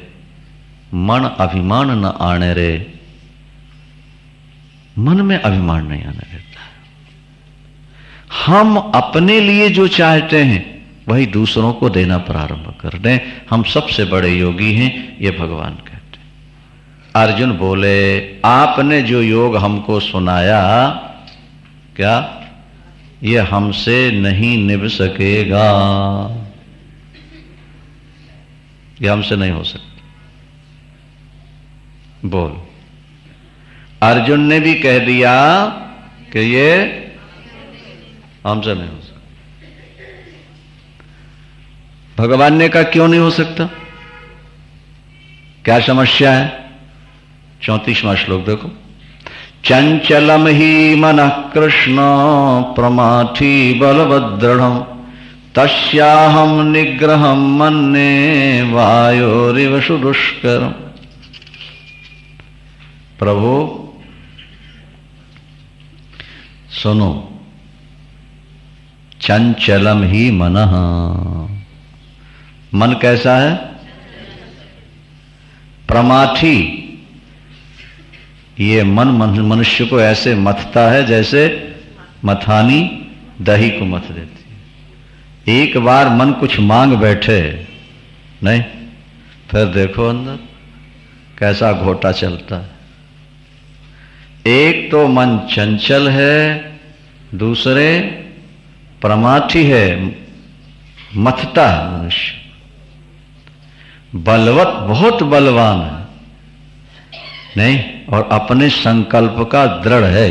मन अभिमान न आने रे। मन में अभिमान नहीं आने देता है। हम अपने लिए जो चाहते हैं वही दूसरों को देना प्रारंभ कर दें। हम सबसे बड़े योगी हैं, ये भगवान कहते हैं। अर्जुन बोले, आपने जो योग हमको सुनाया, क्या ये हमसे नहीं निभ सकेगा, ये हमसे नहीं हो सकता। बोल, अर्जुन ने भी कह दिया कि ये हमसे नहीं हो सकता। भगवान ने कहा क्यों नहीं हो सकता, क्या समस्या है? 34वां श्लोक देखो। चंचलम ही मनः कृष्ण प्रमाथि बलवद्दृढ़ं तस्याहं निग्रहं मन्ये वायोरिव सुदुष्करम्। प्रभु सुनो, चंचलम ही मनः, मन कैसा है? प्रमाथि, ये मन मनुष्य को ऐसे मथता है जैसे मथानी दही को मथ देती है। एक बार मन कुछ मांग बैठे नहीं, फिर देखो अंदर कैसा घोटा चलता है। एक तो मन चंचल है, दूसरे प्रमाथि है, मथता है मनुष्य। बलवत, बहुत बलवान है नहीं, और अपने संकल्प का दृढ़ है।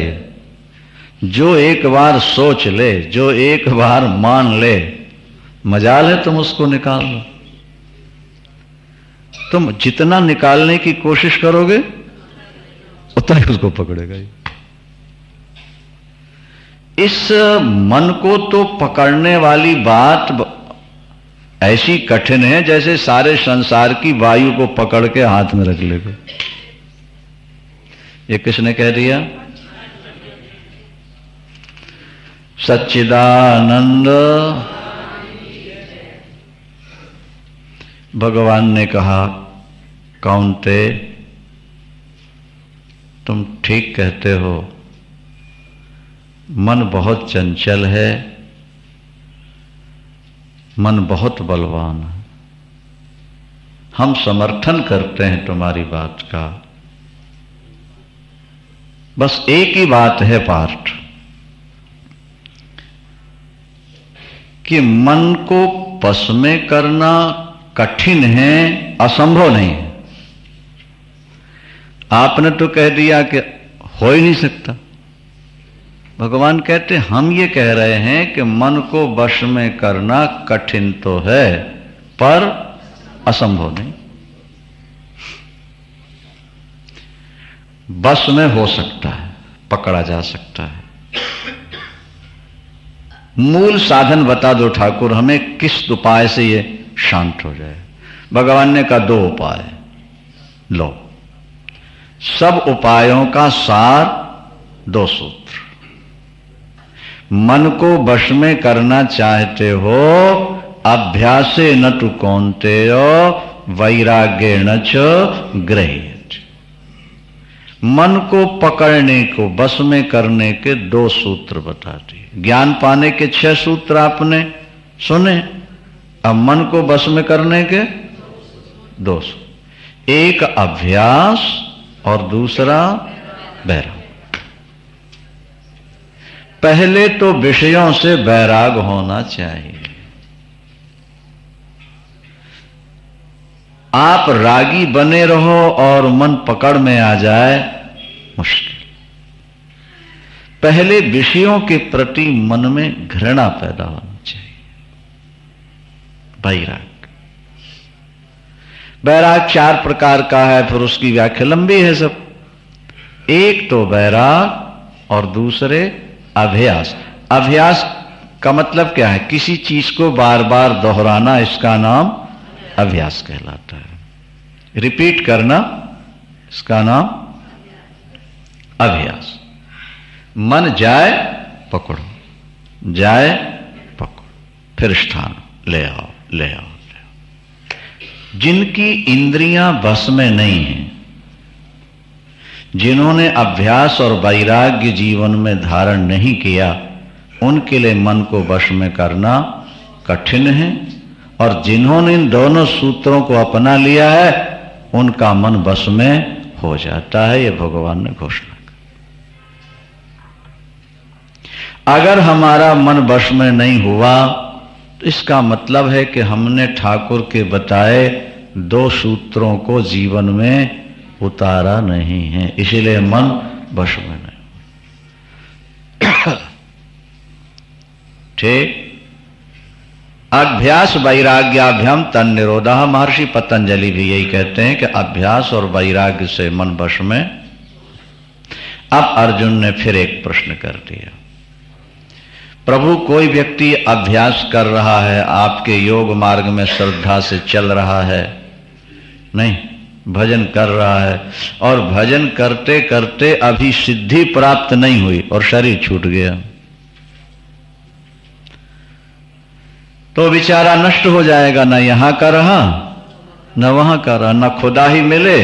जो एक बार सोच ले, जो एक बार मान ले, मजाल है तुम उसको निकाल लो। तुम जितना निकालने की कोशिश करोगे उतना ही उसको पकड़ेगा। इस मन को तो पकड़ने वाली बात ऐसी कठिन है जैसे सारे संसार की वायु को पकड़ के हाथ में रख लेगा। ये किसने कह दिया? सच्चिदानंद भगवान ने कहा, कौन्ते तुम ठीक कहते हो, मन बहुत चंचल है, मन बहुत बलवान है। हम समर्थन करते हैं तुम्हारी बात का। बस एक ही बात है पार्ट, कि मन को बस में करना कठिन है, असंभव नहीं है। आपने तो कह दिया कि हो ही नहीं सकता। भगवान कहते हम ये कह रहे हैं कि मन को वश में करना कठिन तो है, पर असंभव नहीं। बस में हो सकता है, पकड़ा जा सकता है। मूल साधन बता दो ठाकुर हमें, किस उपाय से ये शांत हो जाए। भगवान ने कहा 2 उपाय लो। सब उपायों का सार 2 सूत्र। मन को वश में करना चाहते हो, अभ्यासे न तु कौन्तेय वैराग्येण च गृह्यते। मन को पकड़ने को बस में करने के 2 सूत्र बताते। ज्ञान पाने के 6 सूत्र आपने सुने, अब मन को बस में करने के 2 सूत्र। एक अभ्यास और दूसरा वैराग। पहले तो विषयों से वैराग होना चाहिए। आप रागी बने रहो और मन पकड़ में आ जाए, मुश्किल। पहले विषयों के प्रति मन में घृणा पैदा होनी चाहिए, वैराग। वैराग 4 प्रकार का है, फिर उसकी व्याख्या लंबी है सब। एक तो वैराग और दूसरे अभ्यास। अभ्यास का मतलब क्या है? किसी चीज को बार बार दोहराना, इसका नाम अभ्यास कहलाता है। रिपीट करना, इसका नाम अभ्यास। मन जाए पकड़ो, जाए पकड़ो, फिर स्थान ले आओ, ले आओ, ले आओ। जिनकी इंद्रियां बस में नहीं हैं, जिन्होंने अभ्यास और वैराग्य जीवन में धारण नहीं किया, उनके लिए मन को वश में करना कठिन है, और जिन्होंने इन दोनों सूत्रों को अपना लिया है उनका मन बस में हो जाता है। ये भगवान ने घोषणा की। अगर हमारा मन बस में नहीं हुआ तो इसका मतलब है कि हमने ठाकुर के बताए दो सूत्रों को जीवन में उतारा नहीं है, इसीलिए मन बस में नहीं। ठीक। अभ्यास वैराग्याभ्याम तन निरोधा, महर्षि पतंजलि भी यही कहते हैं कि अभ्यास और वैराग्य से मन वश में। अब अर्जुन ने फिर एक प्रश्न कर दिया, प्रभु कोई व्यक्ति अभ्यास कर रहा है, आपके योग मार्ग में श्रद्धा से चल रहा है, नहीं भजन कर रहा है, और भजन करते करते अभी सिद्धि प्राप्त नहीं हुई और शरीर छूट गया, तो बेचारा नष्ट हो जाएगा। न यहां का रहा न वहां का रहा, न खुदा ही मिले,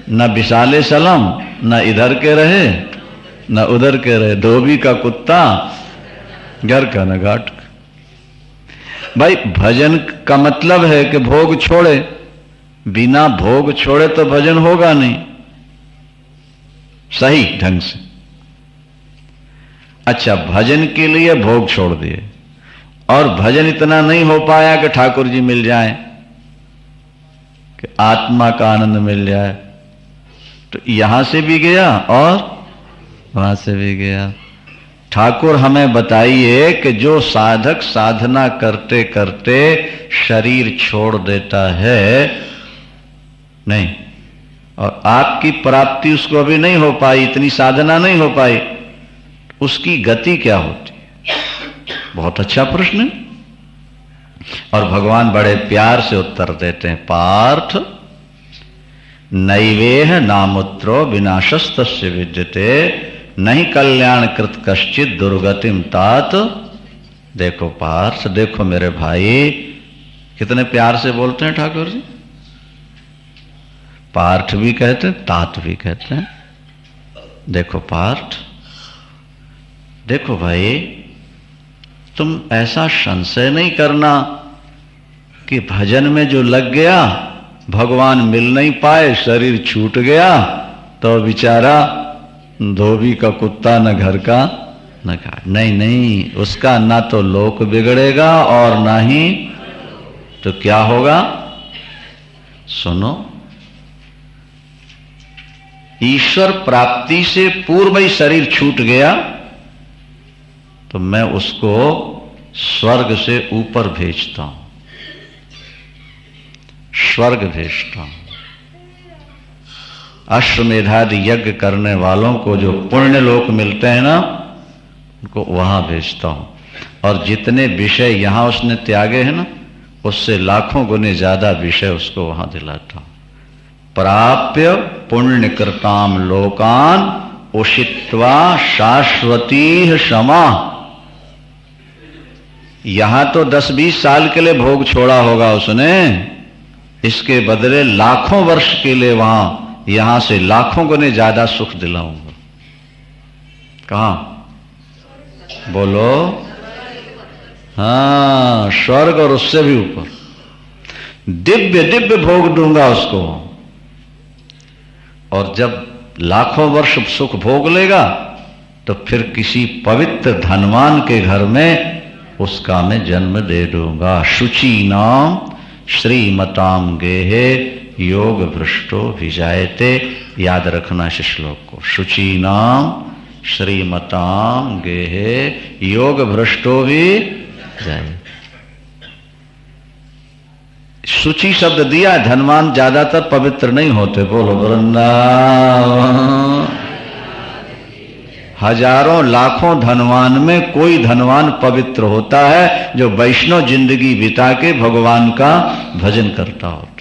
न विशाले सलम, न इधर के रहे न उधर के रहे, धोबी का कुत्ता घर का न घाट का। भाई भजन का मतलब है कि भोग छोड़े, बिना भोग छोड़े तो भजन होगा नहीं सही ढंग से। अच्छा, भजन के लिए भोग छोड़ दिए और भजन इतना नहीं हो पाया कि ठाकुर जी मिल जाएं, कि आत्मा का आनंद मिल जाए, तो यहां से भी गया और वहां से भी गया। ठाकुर हमें बताइए कि जो साधक साधना करते करते शरीर छोड़ देता है, नहीं, और आपकी प्राप्ति उसको अभी नहीं हो पाई, इतनी साधना नहीं हो पाई, उसकी गति क्या होती है? बहुत अच्छा प्रश्न है। और भगवान बड़े प्यार से उत्तर देते हैं, पार्थ नैवेह नामुत्रो विनाशस्तस्य विद्यते नहीं कल्याण कृत कश्चित दुर्गतिम तात। देखो पार्थ, देखो मेरे भाई, कितने प्यार से बोलते हैं ठाकुर जी। पार्थ भी कहते हैं, तात भी कहते हैं। देखो पार्थ, देखो भाई, तुम ऐसा संशय नहीं करना कि भजन में जो लग गया, भगवान मिल नहीं पाए, शरीर छूट गया, तो बेचारा धोबी का कुत्ता, न घर का न घाट। नहीं नहीं, उसका ना तो लोक बिगड़ेगा और ना ही तो क्या होगा। सुनो, ईश्वर प्राप्ति से पूर्व ही शरीर छूट गया तो मैं उसको स्वर्ग से ऊपर भेजता हूं, स्वर्ग भेजता हूं। अश्वमेधादि यज्ञ करने वालों को जो पुण्य लोक मिलते हैं ना, उनको वहां भेजता हूं। और जितने विषय यहां उसने त्यागे हैं ना, उससे लाखों गुने ज्यादा विषय उसको वहां दिलाता हूं। प्राप्य पुण्य कृताम लोकान उषित्वा शाश्वती क्षमा। यहां तो 10-20 साल के लिए भोग छोड़ा होगा उसने, इसके बदले लाखों वर्ष के लिए वहां, यहां से लाखों गुने ज्यादा सुख दिलाऊंगा। कहां? बोलो। हाँ, स्वर्ग और उससे भी ऊपर दिव्य दिव्य भोग दूंगा उसको। और जब लाखों वर्ष सुख भोग लेगा तो फिर किसी पवित्र धनवान के घर में उसका मैं जन्म दे दूंगा। शुचि नाम श्रीमताम गेहे योग भ्रष्टो विजायते। याद रखना इस श्लोक को, शुचि नाम श्रीमताम गेहे योग भ्रष्टो भी जाए। शुचि शब्द दिया, धनवान ज्यादातर पवित्र नहीं होते। बोलो वृंदावन। हजारों लाखों धनवान में कोई धनवान पवित्र होता है जो वैष्णव जिंदगी बिता के भगवान का भजन करता होता।